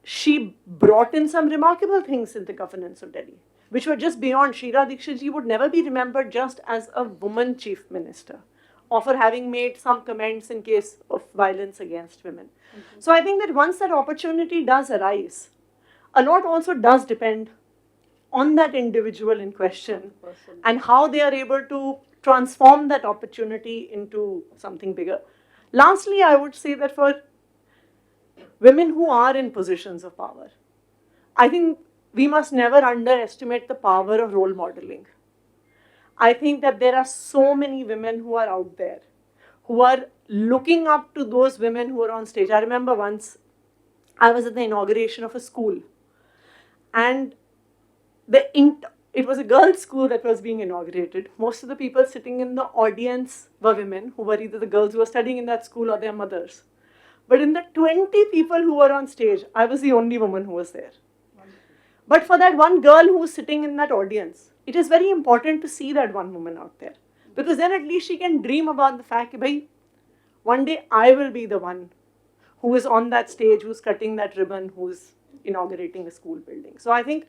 D: she brought in some remarkable things in the governance of Delhi, which were just beyond. Sheila Dikshit ji would never be remembered just as a woman chief minister or for having made some comments in case of violence against women. Mm-hmm. So I think that once that opportunity does arise, a lot also does depend on that individual in question and how they are able to transform that opportunity into something bigger. Lastly, I would say that for women who are in positions of power, I think we must never underestimate the power of role modeling. I think that there are so many women who are out there who are looking up to those women who are on stage. I remember once I was at the inauguration of a school, and it was a girls' school that was being inaugurated. Most of the people sitting in the audience were women who were either the girls who were studying in that school or their mothers. But in the 20 people who were on stage, I was the only woman who was there. But for that one girl who was sitting in that audience, it is very important to see that one woman out there. Because then at least she can dream about the fact that one day I will be the one who is on that stage, who's cutting that ribbon, who's inaugurating a school building. So I think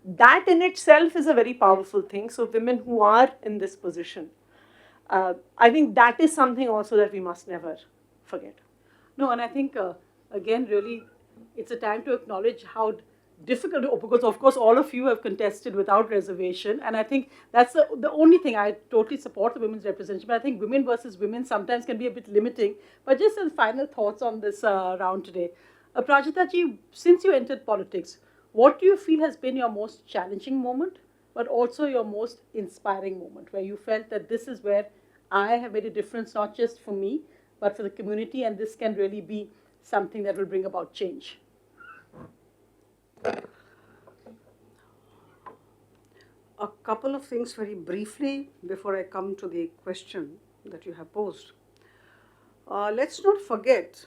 D: that in itself is a very powerful thing. So women who are in this position, I think that is something also that we must never forget.
A: No, and I think, again, really, it's a time to acknowledge how difficult, because of course all of you have contested without reservation, and I think that's the only thing. I totally support the women's representation, but I think women versus women sometimes can be a bit limiting. But just some final thoughts on this round today. Aparajita ji, since you entered politics, what do you feel has been your most challenging moment, but also your most inspiring moment, where you felt that this is where I have made a difference, not just for me, but for the community, and this can really be something that will bring about change?
B: A couple of things very briefly before I come to the question that you have posed. Let's not forget,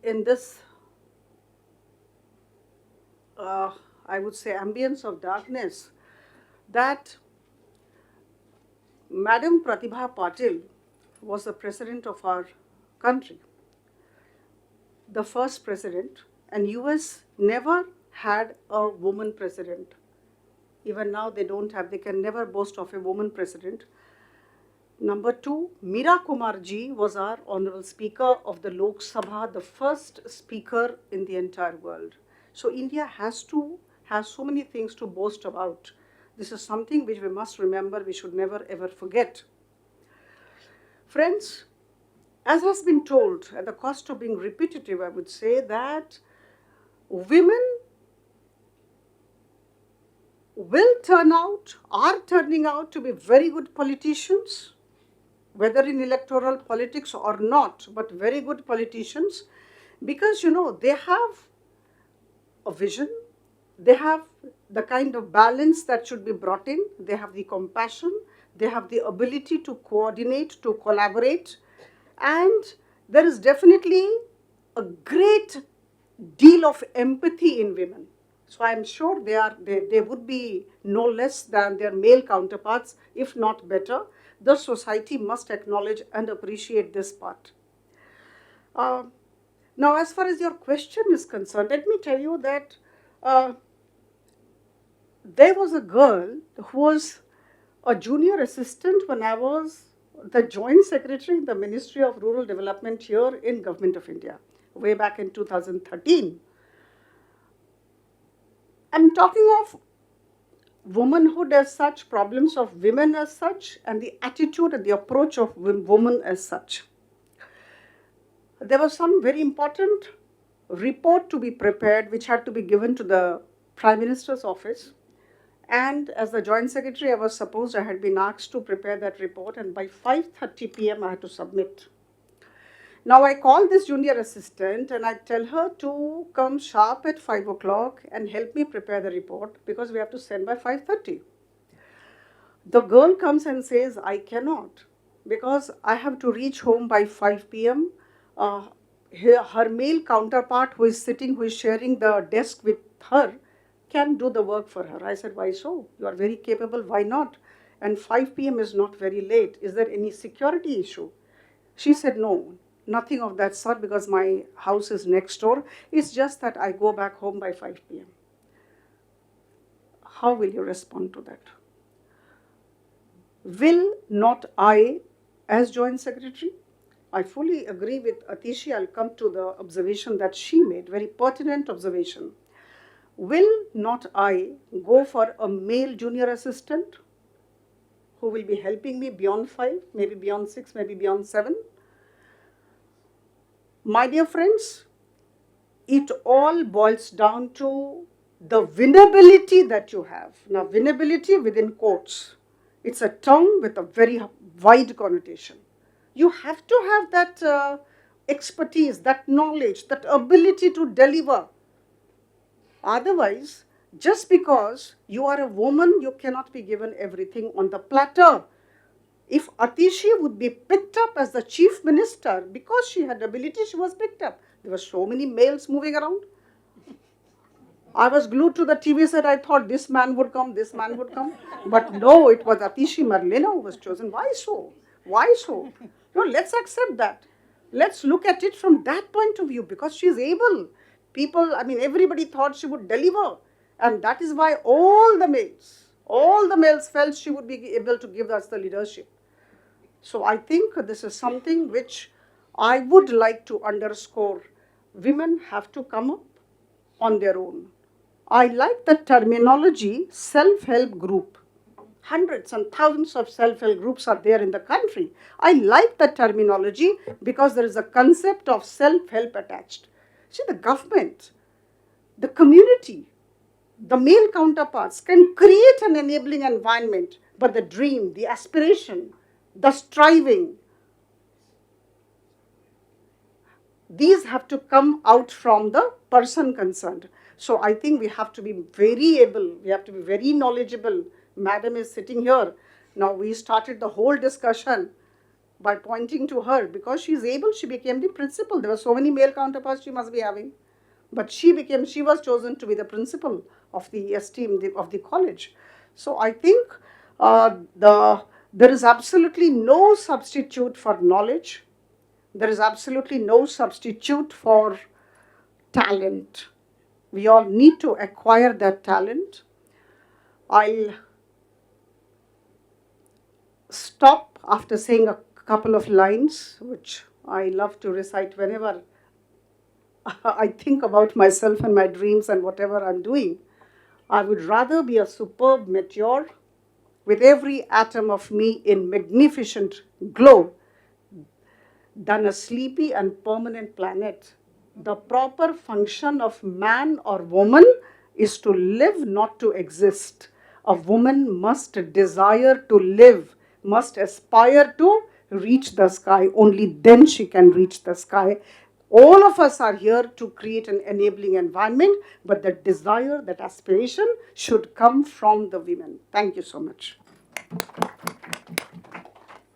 B: in this, I would say, ambience of darkness, that Madam Pratibha Patil was the president of our country, the first president, and US never had a woman president. Even now they can never boast of a woman president. Number two, Meera Kumar ji was our honorable speaker of the Lok Sabha, the first speaker in the entire world. So India has so many things to boast about. This is something which we must remember, we should never ever forget. Friends, as has been told, at the cost of being repetitive, I would say that women are turning out to be very good politicians, whether in electoral politics or not, but very good politicians, because, they have a vision, they have the kind of balance that should be brought in, they have the compassion, they have the ability to coordinate, to collaborate, and there is definitely a great deal of empathy in women. So I'm sure they would be no less than their male counterparts, if not better. The society must acknowledge and appreciate this part. Now, as far as your question is concerned, let me tell you that there was a girl who was a junior assistant when I was the Joint Secretary in the Ministry of Rural Development here in Government of India, way back in 2013. I'm talking of womanhood as such, problems of women as such, and the attitude and the approach of women as such. there was some very important report to be prepared which had to be given to the Prime Minister's office. And as the Joint Secretary, I had been asked to prepare that report, and by 5:30 p.m. I had to submit. Now I call this junior assistant and I tell her to come sharp at 5 o'clock and help me prepare the report because we have to send by 5:30. The girl comes and says, I cannot because I have to reach home by 5 p.m. Her male counterpart who is sharing the desk with her, can do the work for her. I said, why so? You are very capable, why not? And 5 p.m. is not very late. Is there any security issue? She said, no, nothing of that sort because my house is next door. It's just that I go back home by 5 p.m. How will you respond to that? Will not I, as Joint Secretary, I fully agree with Atishi. I'll come to the observation that she made, very pertinent observation. Will not I go for a male junior assistant who will be helping me beyond 5, maybe beyond 6, maybe beyond 7? My dear friends, it all boils down to the winnability that you have. Now, winnability within quotes. It's a term with a very wide connotation. You have to have that expertise, that knowledge, that ability to deliver. Otherwise, just because you are a woman, you cannot be given everything on the platter. If Atishi would be picked up as the chief minister, because she had ability, she was picked up. There were so many males moving around. I was glued to the TV set. I thought this man would come, this man would come. But no, it was Atishi Marlena who was chosen. Why so? Why so? No, let's accept that. Let's look at it from that point of view because she is able. People, everybody thought she would deliver. And that is why all the males felt she would be able to give us the leadership. So I think this is something which I would like to underscore. Women have to come up on their own. I like the terminology self-help group. Hundreds and thousands of self-help groups are there in the country. I like the terminology because there is a concept of self-help attached. See, the government, the community, the male counterparts can create an enabling environment, but the dream, the aspiration, the striving, these have to come out from the person concerned. So I think we have to be very able, we have to be very knowledgeable. Madam is sitting here. Now we started the whole discussion by pointing to her because she is able, she became the principal. There were so many male counterparts she must be having. But she was chosen to be the principal of the esteem of the college. So I think there is absolutely no substitute for knowledge. There is absolutely no substitute for talent. We all need to acquire that talent. I'll stop after saying a couple of lines, which I love to recite whenever I think about myself and my dreams and whatever I'm doing. I would rather be a superb meteor with every atom of me in magnificent glow than a sleepy and permanent planet. The proper function of man or woman is to live, not to exist. A woman must desire to live, must aspire to reach the sky. Only then she can reach the sky. All of us are here to create an enabling environment, but that desire, that aspiration should come from the women. Thank you so much.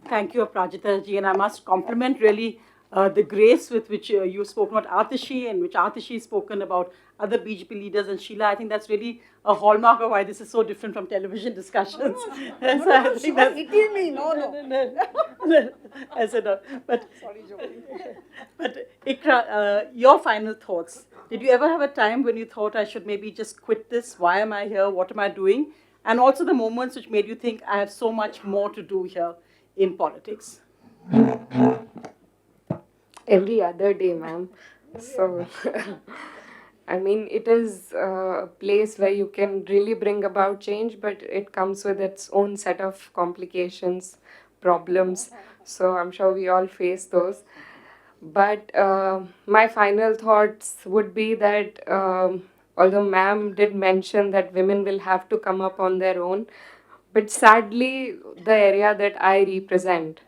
A: Thank you, Aparajita ji, and I must compliment really the grace with which you spoke about Atishi and which Atishi has spoken about other BJP leaders and Sheila. I think that's really a hallmark of why this is so different from television discussions.
B: Hitting me, no.
A: I said no. But,
B: sorry, Jyoti.
A: but Iqra, your final thoughts. Did you ever have a time when you thought I should maybe just quit this? Why am I here? What am I doing? And also the moments which made you think I have so much more to do here in politics.
C: Every other day, ma'am. So, it is a place where you can really bring about change, but it comes with its own set of complications, problems. So, I'm sure we all face those. But my final thoughts would be that although ma'am did mention that women will have to come up on their own, but sadly, the area that I represent,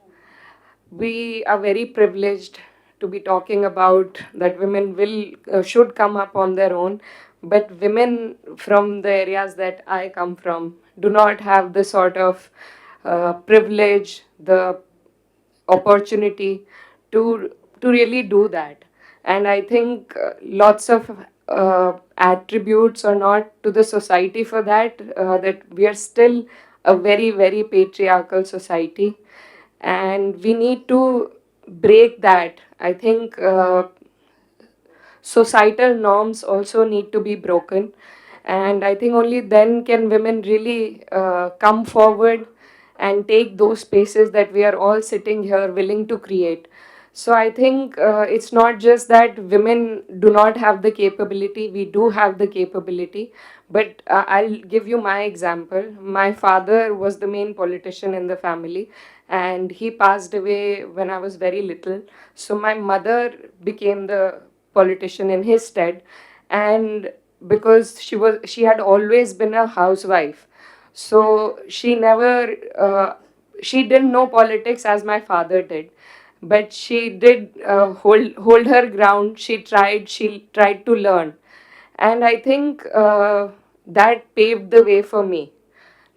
C: we are very privileged to be talking about that women will should come up on their own, but women from the areas that I come from do not have the sort of privilege, the opportunity to really do that. And I think lots of attributes are not to the society for that, that we are still a very very patriarchal society, and we need to break that. I think societal norms also need to be broken, and I think only then can women really come forward and take those spaces that we are all sitting here willing to create. So I think it's not just that women do not have the capability, we do have the capability. But I'll give you my example. My father was the main politician in the family, and he passed away when I was very little. So my mother became the politician in his stead. And because she had always been a housewife, so she never she didn't know politics as my father did, but she did hold her ground. She tried to learn, and I think that paved the way for me.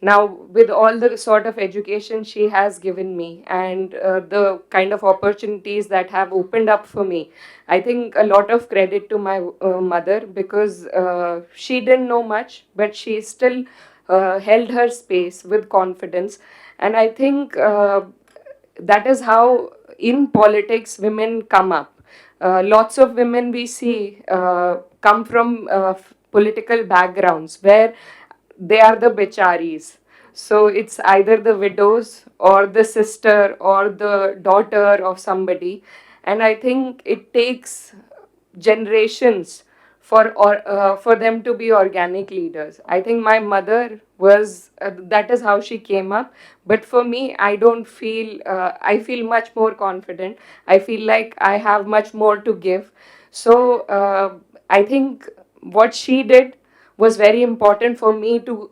C: Now, with all the sort of education she has given me, and the kind of opportunities that have opened up for me, I think a lot of credit to my mother, because she didn't know much, but she still held her space with confidence. And I think that is how in politics women come up. Lots of women we see come from political backgrounds where they are the becharis. So it's either the widows or the sister or the daughter of somebody. And I think it takes generations for them to be organic leaders. I think my mother was that is how she came up. But for me, I don't feel I feel much more confident. I feel like I have much more to give. So I think what she did was very important for me to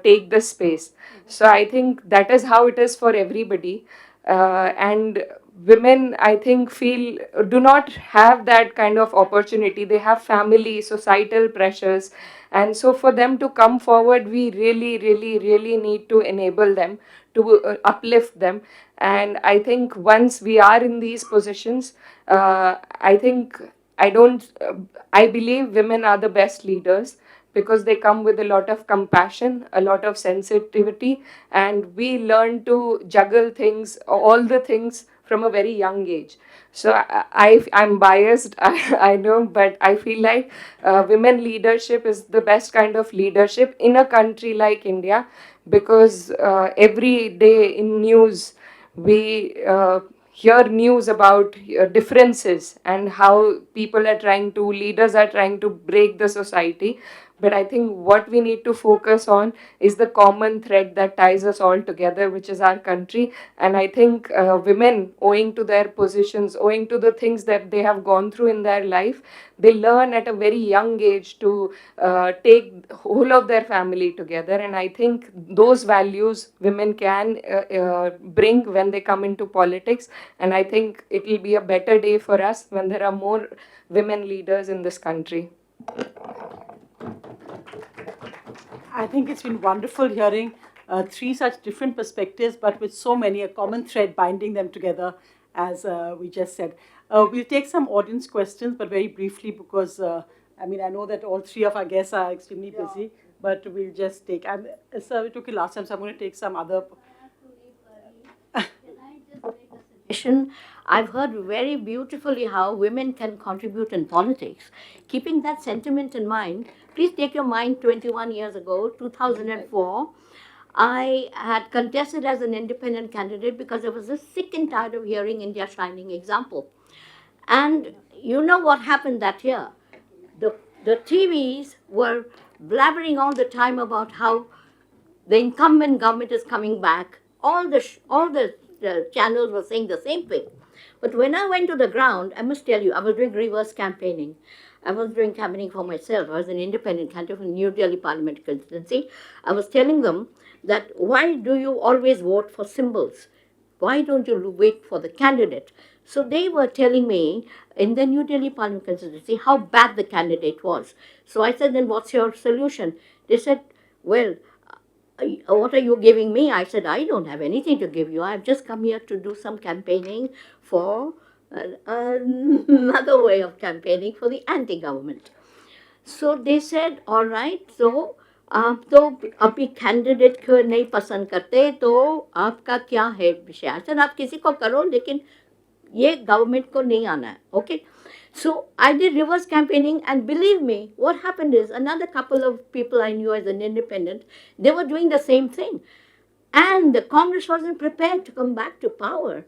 C: take this space. So I think that is how it is for everybody. And women, I think, feel do not have that kind of opportunity. They have family, societal pressures. And so for them to come forward, we really, really, really need to enable them, to uplift them. And I think once we are in these positions, I think I don't, I believe women are the best leaders, because they come with a lot of compassion, a lot of sensitivity, and we learn to juggle things, all the things from a very young age. So I'm biased, I know, but I feel like women leadership is the best kind of leadership in a country like India, because every day in news we hear news about differences and how people are trying to, leaders are trying to break the society. But I think what we need to focus on is the common thread that ties us all together, which is our country. And I think women, owing to their positions, owing to the things that they have gone through in their life, they learn at a very young age to take whole of their family together. And I think those values women can bring when they come into politics. And I think it will be a better day for us when there are more women leaders in this country.
A: I think it's been wonderful hearing three such different perspectives, but with so many, a common thread binding them together, as we just said. We'll take some audience questions, but very briefly, because I mean, I know that all three of our guests are extremely busy, but we'll just take. Sir, we took it last time, so I'm going to take some other.
E: Suggestion. I've heard very beautifully how women can contribute in politics. Keeping that sentiment in mind, please take your mind 21 years ago, 2004. I had contested as an independent candidate because I was just sick and tired of hearing India's shining example. And you know what happened that year? The TVs were blabbering all the time about how the incumbent government is coming back. All the channels were saying the same thing. But when I went to the ground, I must tell you, I was doing reverse campaigning. I was doing campaigning for myself. I was an independent candidate from New Delhi Parliament constituency. I was telling them that why do you always vote for symbols? Why don't you wait for the candidate? So they were telling me in the New Delhi Parliament constituency how bad the candidate was. So I said, then what's your solution? They said, well, what are you giving me? I said, I don't have anything to give you. I've just come here to do some campaigning for another way of campaigning for the anti-government. So they said, all right, so आप तो अभी candidate को नहीं पसंद करते तो आपका क्या है विषय? सर आप किसी को करो लेकिन ये गवर्नमेंट को नहीं आना है. Okay. So I did reverse campaigning, and believe me, what happened is another couple of people I knew as an independent, they were doing the same thing. And the Congress wasn't prepared to come back to power.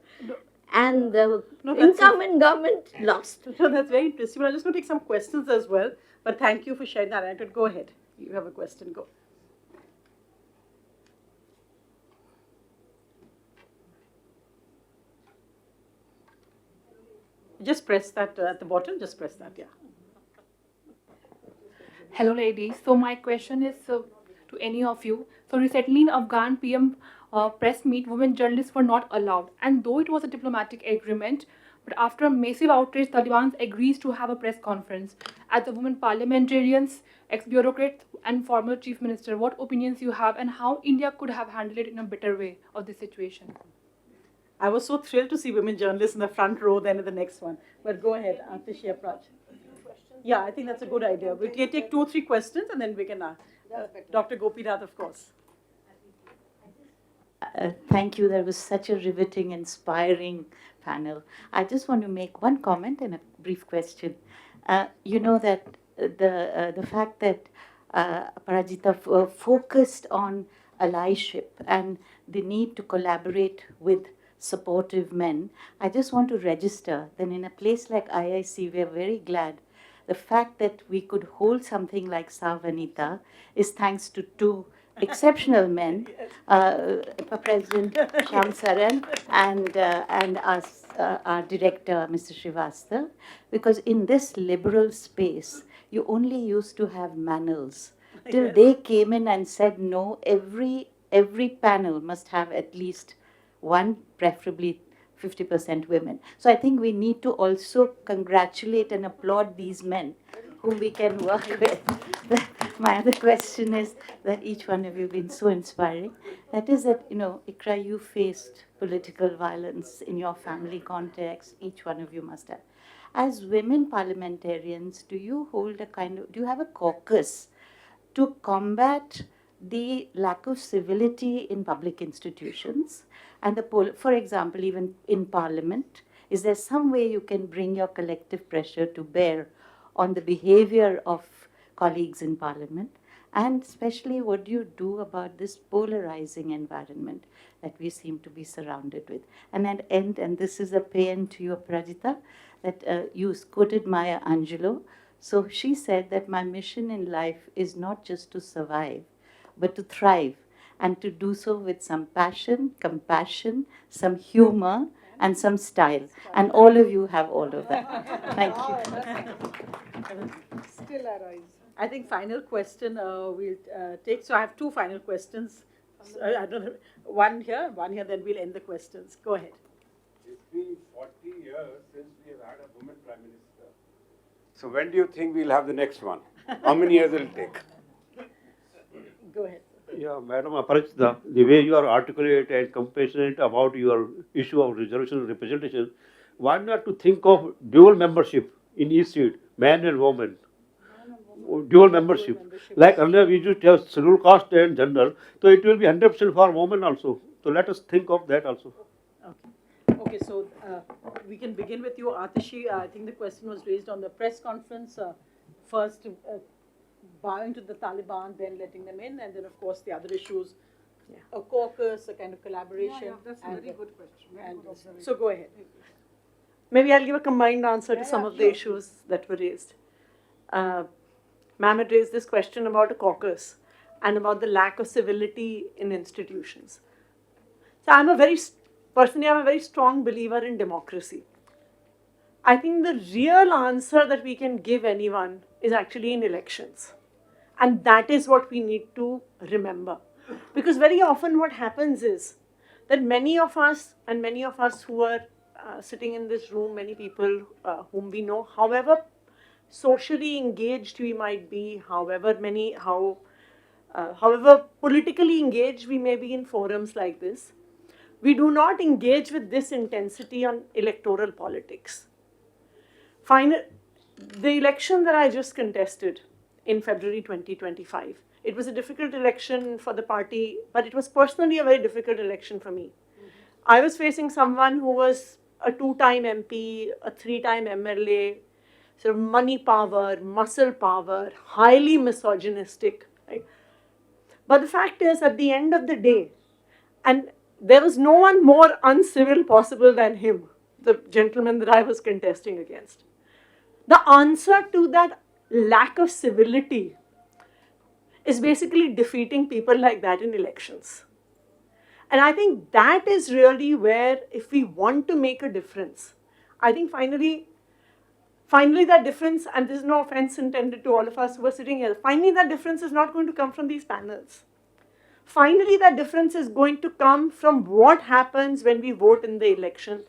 E: And the incumbent government lost.
A: So that's very interesting. But I'm just going to take some questions as well. But thank you for sharing that anecdote. Go ahead. You have a question. Go. Just press that at the bottom. Just press that, yeah.
F: Hello, ladies. So my question is to any of you. So recently in Afghan PM press meet, women journalists were not allowed. And though it was a diplomatic agreement, but after a massive outrage, Taliban agrees to have a press conference. As the women parliamentarians, ex-bureaucrats and former chief minister, what opinions you have and how India could have handled it in a better way of this situation?
A: I was so thrilled to see women journalists in the front row then in the next one. But go ahead, Atishi, Aparaj. Yeah, I think that's a good idea. We can take 2 or 3 questions and then we can Dr. Gopinath, of course.
G: Thank you. That was such a riveting, inspiring panel. I just want to make one comment and a brief question. You know that the fact that Aparajita focused on allyship and the need to collaborate with supportive men, I just want to register that in a place like IIC, we are very glad. The fact that we could hold something like Savanita is thanks to 2 exceptional men, President Shyam Saran and us, our director, Mr. Srivastava, because in this liberal space, you only used to have manels. Till they came in and said, no, every panel must have at least one, preferably 50% women. So I think we need to also congratulate and applaud these men whom we can work with. My other question is that each one of you have been so inspiring. That is that, you know, Iqra, you faced political violence in your family context. Each one of you must have. As women parliamentarians, do you have a caucus to combat the lack of civility in public institutions? And for example, even in Parliament, is there some way you can bring your collective pressure to bear on the behavior of colleagues in Parliament? And especially, what do you do about this polarizing environment that we seem to be surrounded with? And at end, and this is a paean to you, Aparajita, that you quoted Maya Angelou. So she said that my mission in life is not just to survive, but to thrive, and to do so with some passion, compassion, some humor, and some style. And all of you have all of that. Thank you.
B: Still our eyes.
A: I think final question we'll take. So I have 2 final questions. I don't know, one here, then we'll end the questions. Go ahead.
H: It's been 40 years since we have had a woman Prime Minister. So when do you think we'll have the next one? How many years will it take?
A: Go ahead.
I: Yeah, Madam Aparajita, the way you are articulate and compassionate about your issue of reservation and representation, why not to think of dual membership in each seat, man and woman? Dual membership. Like earlier we used to have scheduled caste and general, so it will be 100% for women also. So let us think of that also.
A: Okay, so we can begin with you, Atishi. I think the question was raised on the press conference. First, bowing to the Taliban, then letting them in, and then of course the other issues, a caucus, a kind of collaboration.
B: That's a very good question.
A: So go ahead.
D: Maybe I'll give a combined answer to some of the issues that were raised. Ma'am had raised this question about a caucus and about the lack of civility in institutions. So I'm a very personally, I'm a very strong believer in democracy. I think the real answer that we can give anyone is actually in elections. And that is what we need to remember. Because very often what happens is that many of us who are sitting in this room, many people whom we know, however socially engaged we might be, however politically engaged we may be in forums like this, we do not engage with this intensity on electoral politics. The election that I just contested in February 2025, it was a difficult election for the party, but it was personally a very difficult election for me. I was facing someone who was a 2-time MP, a 3-time MLA, sort of money power, muscle power, highly misogynistic, right? But the fact is, at the end of the day, and there was no one more uncivil possible than him, the gentleman that I was contesting against. The answer to that lack of civility is basically defeating people like that in elections. And I think that is really where, if we want to make a difference, I think finally that difference, and there's no offense intended to all of us who are sitting here, finally that difference is not going to come from these panels. Finally, that difference is going to come from what happens when we vote in the election.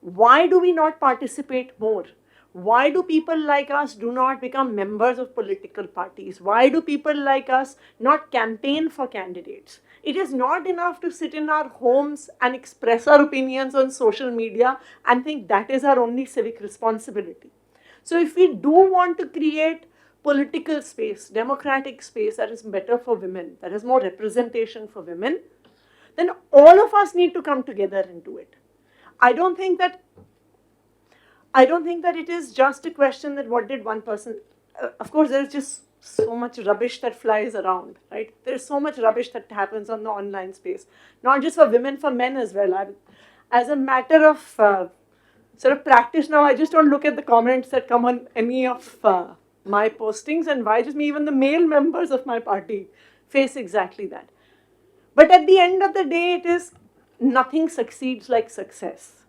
D: Why do we not participate more? Why do people like us do not become members of political parties? Why do people like us not campaign for candidates? It is not enough to sit in our homes and express our opinions on social media and think that is our only civic responsibility. So if we do want to create political space, democratic space that is better for women, that has more representation for women, then all of us need to come together and do it. I don't think that it is just a question that what did one person, of course there is just so much rubbish that flies around, right? There is so much rubbish that happens on the online space, not just for women, for men as well. As a matter of sort of practice now, I just don't look at the comments that come on any of my postings, and why just me, even the male members of my party face exactly that. But at the end of the day, it is nothing succeeds like success.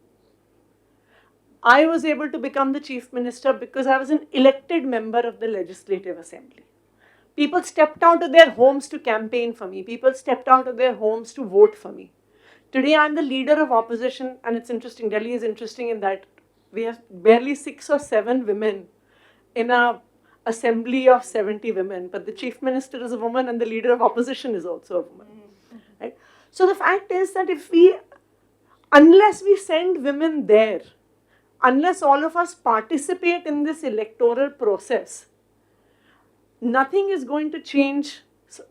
D: I was able to become the chief minister because I was an elected member of the Legislative Assembly. People stepped out of their homes to campaign for me. People stepped out of their homes to vote for me. Today, I'm the leader of opposition, and it's interesting. Delhi is interesting in that we have barely 6 or 7 women in an assembly of 70 women, but the chief minister is a woman and the leader of opposition is also a woman. Right? So the fact is that unless we send women there, unless all of us participate in this electoral process, nothing is going to change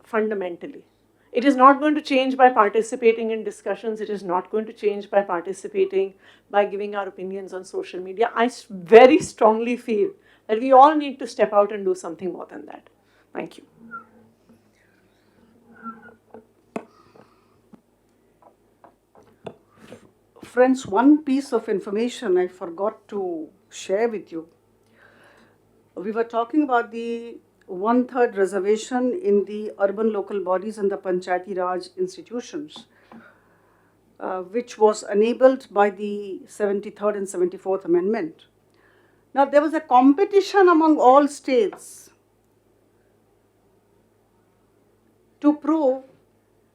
D: fundamentally. It is not going to change by participating in discussions. It is not going to change by participating, by giving our opinions on social media. I very strongly feel that we all need to step out and do something more than that. Thank you.
B: Friends, one piece of information I forgot to share with you. We were talking about the 1/3 reservation in the urban local bodies and the Panchayati Raj institutions, which was enabled by the 73rd and 74th Amendment. Now, there was a competition among all states to prove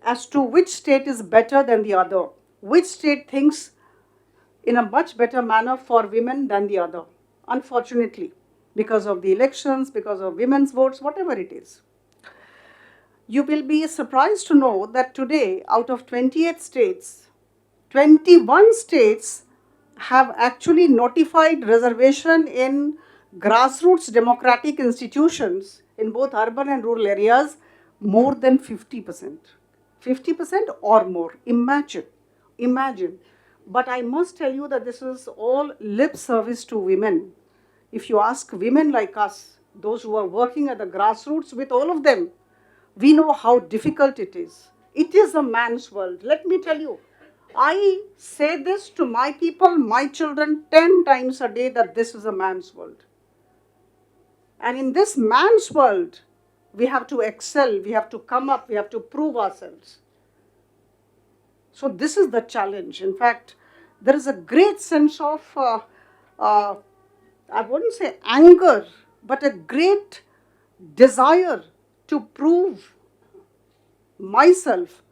B: as to which state is better than the other, which state thinks in a much better manner for women than the other, unfortunately, because of the elections, because of women's votes, whatever it is. You will be surprised to know that today, out of 28 states, 21 states have actually notified reservation in grassroots democratic institutions in both urban and rural areas more than 50%. 50% or more. Imagine. But I must tell you that this is all lip service to women. If you ask women like us, those who are working at the grassroots with all of them, we know how difficult it is. It is a man's world. Let me tell you, I say this to my people, my children, 10 times a day that this is a man's world. And in this man's world, we have to excel, we have to come up, we have to prove ourselves. So this is the challenge. In fact, there is a great sense of, I wouldn't say anger, but a great desire to prove myself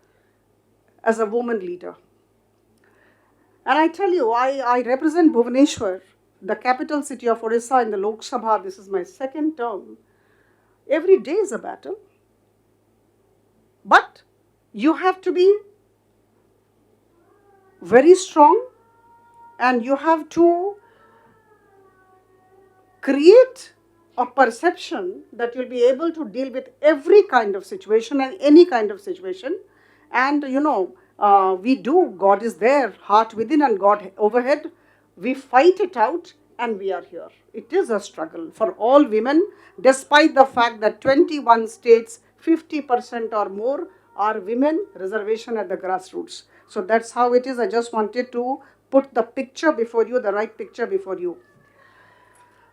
B: as a woman leader. And I tell you, I represent Bhubaneswar, the capital city of Orissa, in the Lok Sabha. This is my second term. Every day is a battle. But you have to be very strong, and you have to create a perception that you'll be able to deal with every kind of situation and any kind of situation. And we do, God is there, heart within and God overhead. We fight it out and we are here. It is a struggle for all women, despite the fact that 21 states, 50% or more are women, reservation at the grassroots. So that's how it is. I just wanted to put the picture before you, the right picture before you.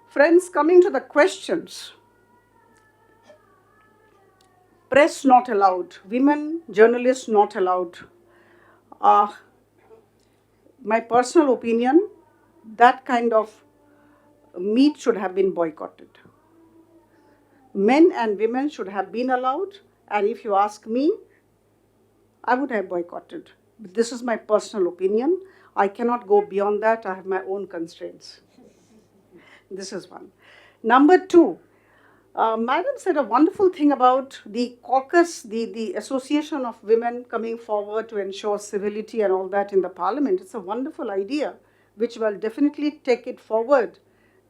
B: Friends, coming to the questions. Press not allowed, women journalists not allowed. My personal opinion, that kind of meet should have been boycotted. Men and women should have been allowed, and if you ask me, I would have boycotted. But this is my personal opinion. I cannot go beyond that. I have my own constraints. This is one. Number two, Madam said a wonderful thing about the caucus, the association of women coming forward to ensure civility and all that in the parliament. It's a wonderful idea, which will definitely take it forward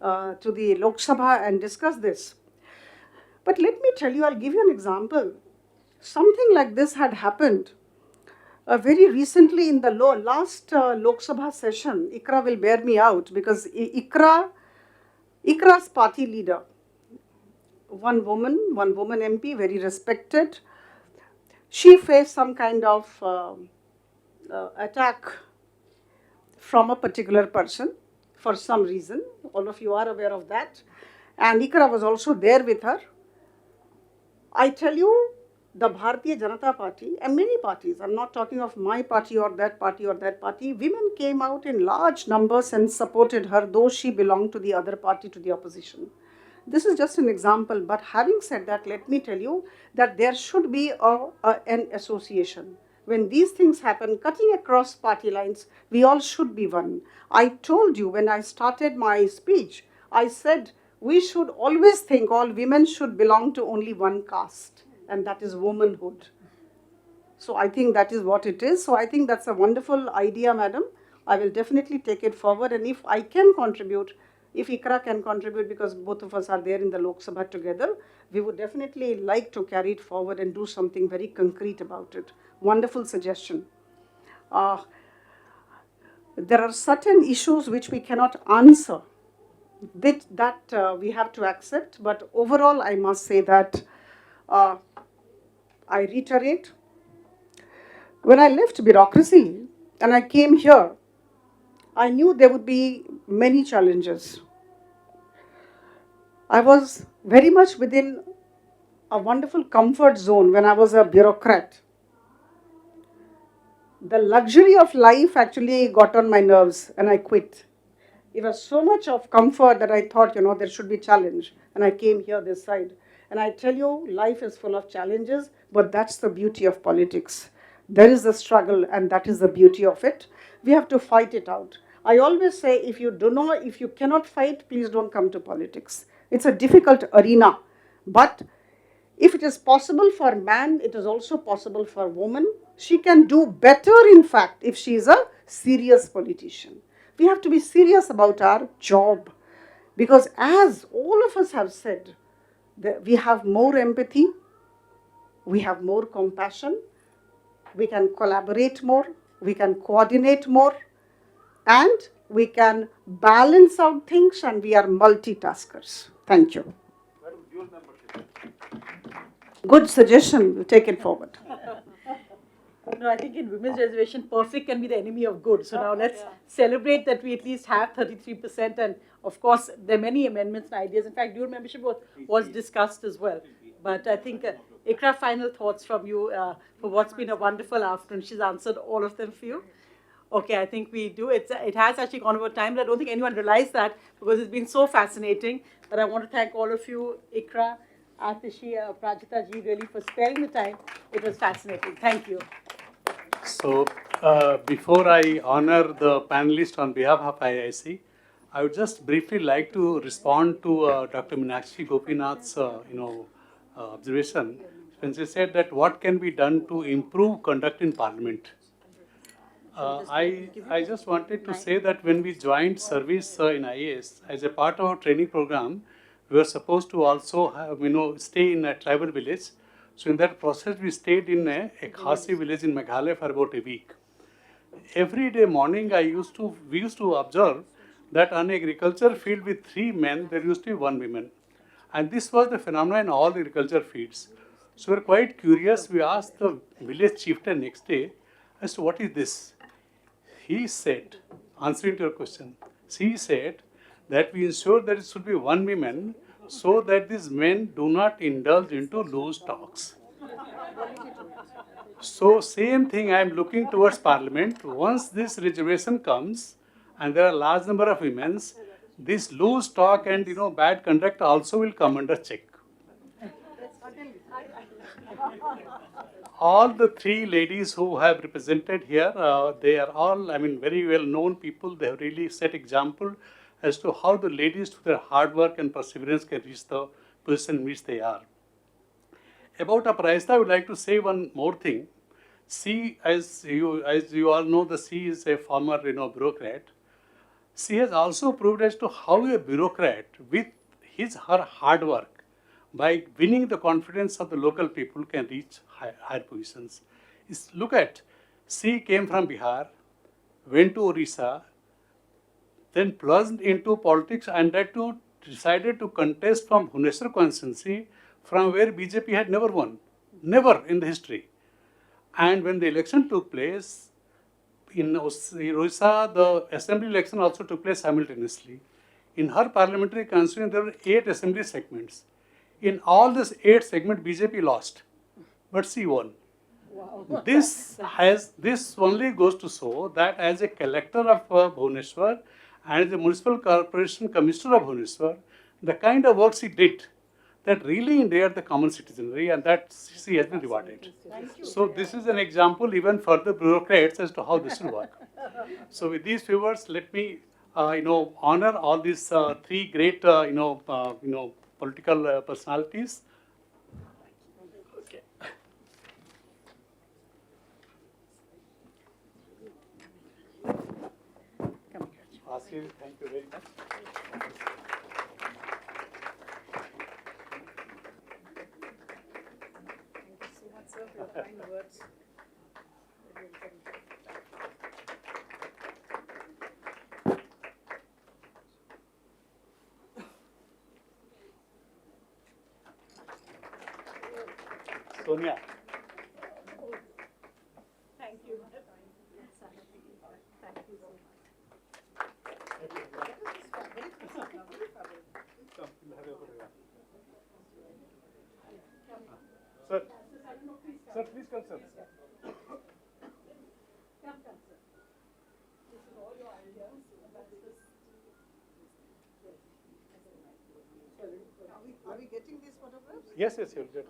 B: to the Lok Sabha and discuss this. But let me tell you, I'll give you an example. Something like this had happened very recently in the last Lok Sabha session. Iqra will bear me out because Iqra's party leader, one woman MP, very respected, she faced some kind of attack from a particular person for some reason. All of you are aware of that. And Iqra was also there with her. I tell you, the Bharatiya Janata Party and many parties, I'm not talking of my party or that party or that party, women came out in large numbers and supported her, though she belonged to the other party, to the opposition. This is just an example, but having said that, let me tell you that there should be an association. When these things happen, cutting across party lines, we all should be one. I told you when I started my speech, I said we should always think all women should belong to only one caste, and that is womanhood. So I think that is what it is. So I think that's a wonderful idea, madam. I will definitely take it forward, and if I can contribute, if Iqra can contribute, because both of us are there in the Lok Sabha together, we would definitely like to carry it forward and do something very concrete about it. Wonderful suggestion. There are certain issues which we cannot answer, that we have to accept, but overall I must say that I reiterate, when I left bureaucracy and I came here, I knew there would be many challenges. I was very much within a wonderful comfort zone when I was a bureaucrat. The luxury of life actually got on my nerves and I quit. It was so much of comfort that I thought, there should be challenge. And I came here this side. And I tell you, life is full of challenges, but that's the beauty of politics. There is a struggle, and that is the beauty of it. We have to fight it out. I always say, if you cannot fight, please don't come to politics. It's a difficult arena. But if it is possible for man, it is also possible for woman. She can do better, in fact, if she is a serious politician. We have to be serious about our job. Because as all of us have said, we have more empathy, we have more compassion, we can collaborate more, we can coordinate more, and we can balance out things, and we are multitaskers. Thank you. Good suggestion, we'll take it forward.
A: No, I think in women's reservation, perfect can be the enemy of good. So now let's celebrate that we at least have 33%. And of course, there are many amendments and ideas. In fact, dual membership was discussed as well. But I think Iqra, final thoughts from you for what's been a wonderful afternoon. She's answered all of them for you. Okay, I think we do. It has actually gone over time, but I don't think anyone realized that because it's been so fascinating. But I want to thank all of you, Iqra, Atishi, Aparajita ji, really for sparing the time. It was fascinating. Thank you.
J: So, before I honor the panelists on behalf of IIC, I would just briefly like to respond to Dr. Meenakshi Gopinath's, observation when she said that what can be done to improve conduct in Parliament. I just wanted to say that when we joined service in IAS, as a part of our training program, we were supposed to also have, stay in a tribal village. So in that process, we stayed in a Khasi village in Meghalaya for about a week. Every day morning, we used to observe that on an agriculture field with 3 men, there used to be 1 woman. And this was the phenomenon in all the agriculture fields. So we were quite curious. We asked the village chieftain next day as to what is this. He said, answering to your question, he said that we ensure that it should be 1 woman so that these men do not indulge into loose talks. So same thing I am looking towards Parliament. Once this reservation comes and there are a large number of women, this loose talk and bad conduct also will come under check. All the 3 ladies who have represented here, they are all, very well known people. They have really set example as to how the ladies, through their hard work and perseverance, can reach the position in which they are. About Aparajita, I would like to say one more thing. She, as you all know, she is a former, bureaucrat. She has also proved as to how a bureaucrat, with her hard work, by winning the confidence of the local people, can reach higher positions. Look at, she came from Bihar, went to Orissa, then plunged into politics and that too decided to contest from Bhubaneswar constituency, from where BJP had never won, never in the history. And when the election took place, in Orissa, the assembly election also took place simultaneously. In her parliamentary constituency, there were 8 assembly segments. In all these 8 segments, BJP lost, but she won. Wow. This only goes to show that as a collector of Bhubaneswar and as a municipal corporation commissioner of Bhubaneswar, the kind of work she did, that really endeared the common citizenry, and that she has been rewarded. So this is an example even for the bureaucrats as to how this will work. So with these few words, let me honor all these 3 great political personalities. Okay. Asif, thank you very much.
B: Kind words.
J: Sonia.
A: Thank you. Thank you so
J: Sir. Sir, please come, sir.
A: Come, sir. This is all your ideas.
B: Are we getting these photographs?
J: Yes, you'll get.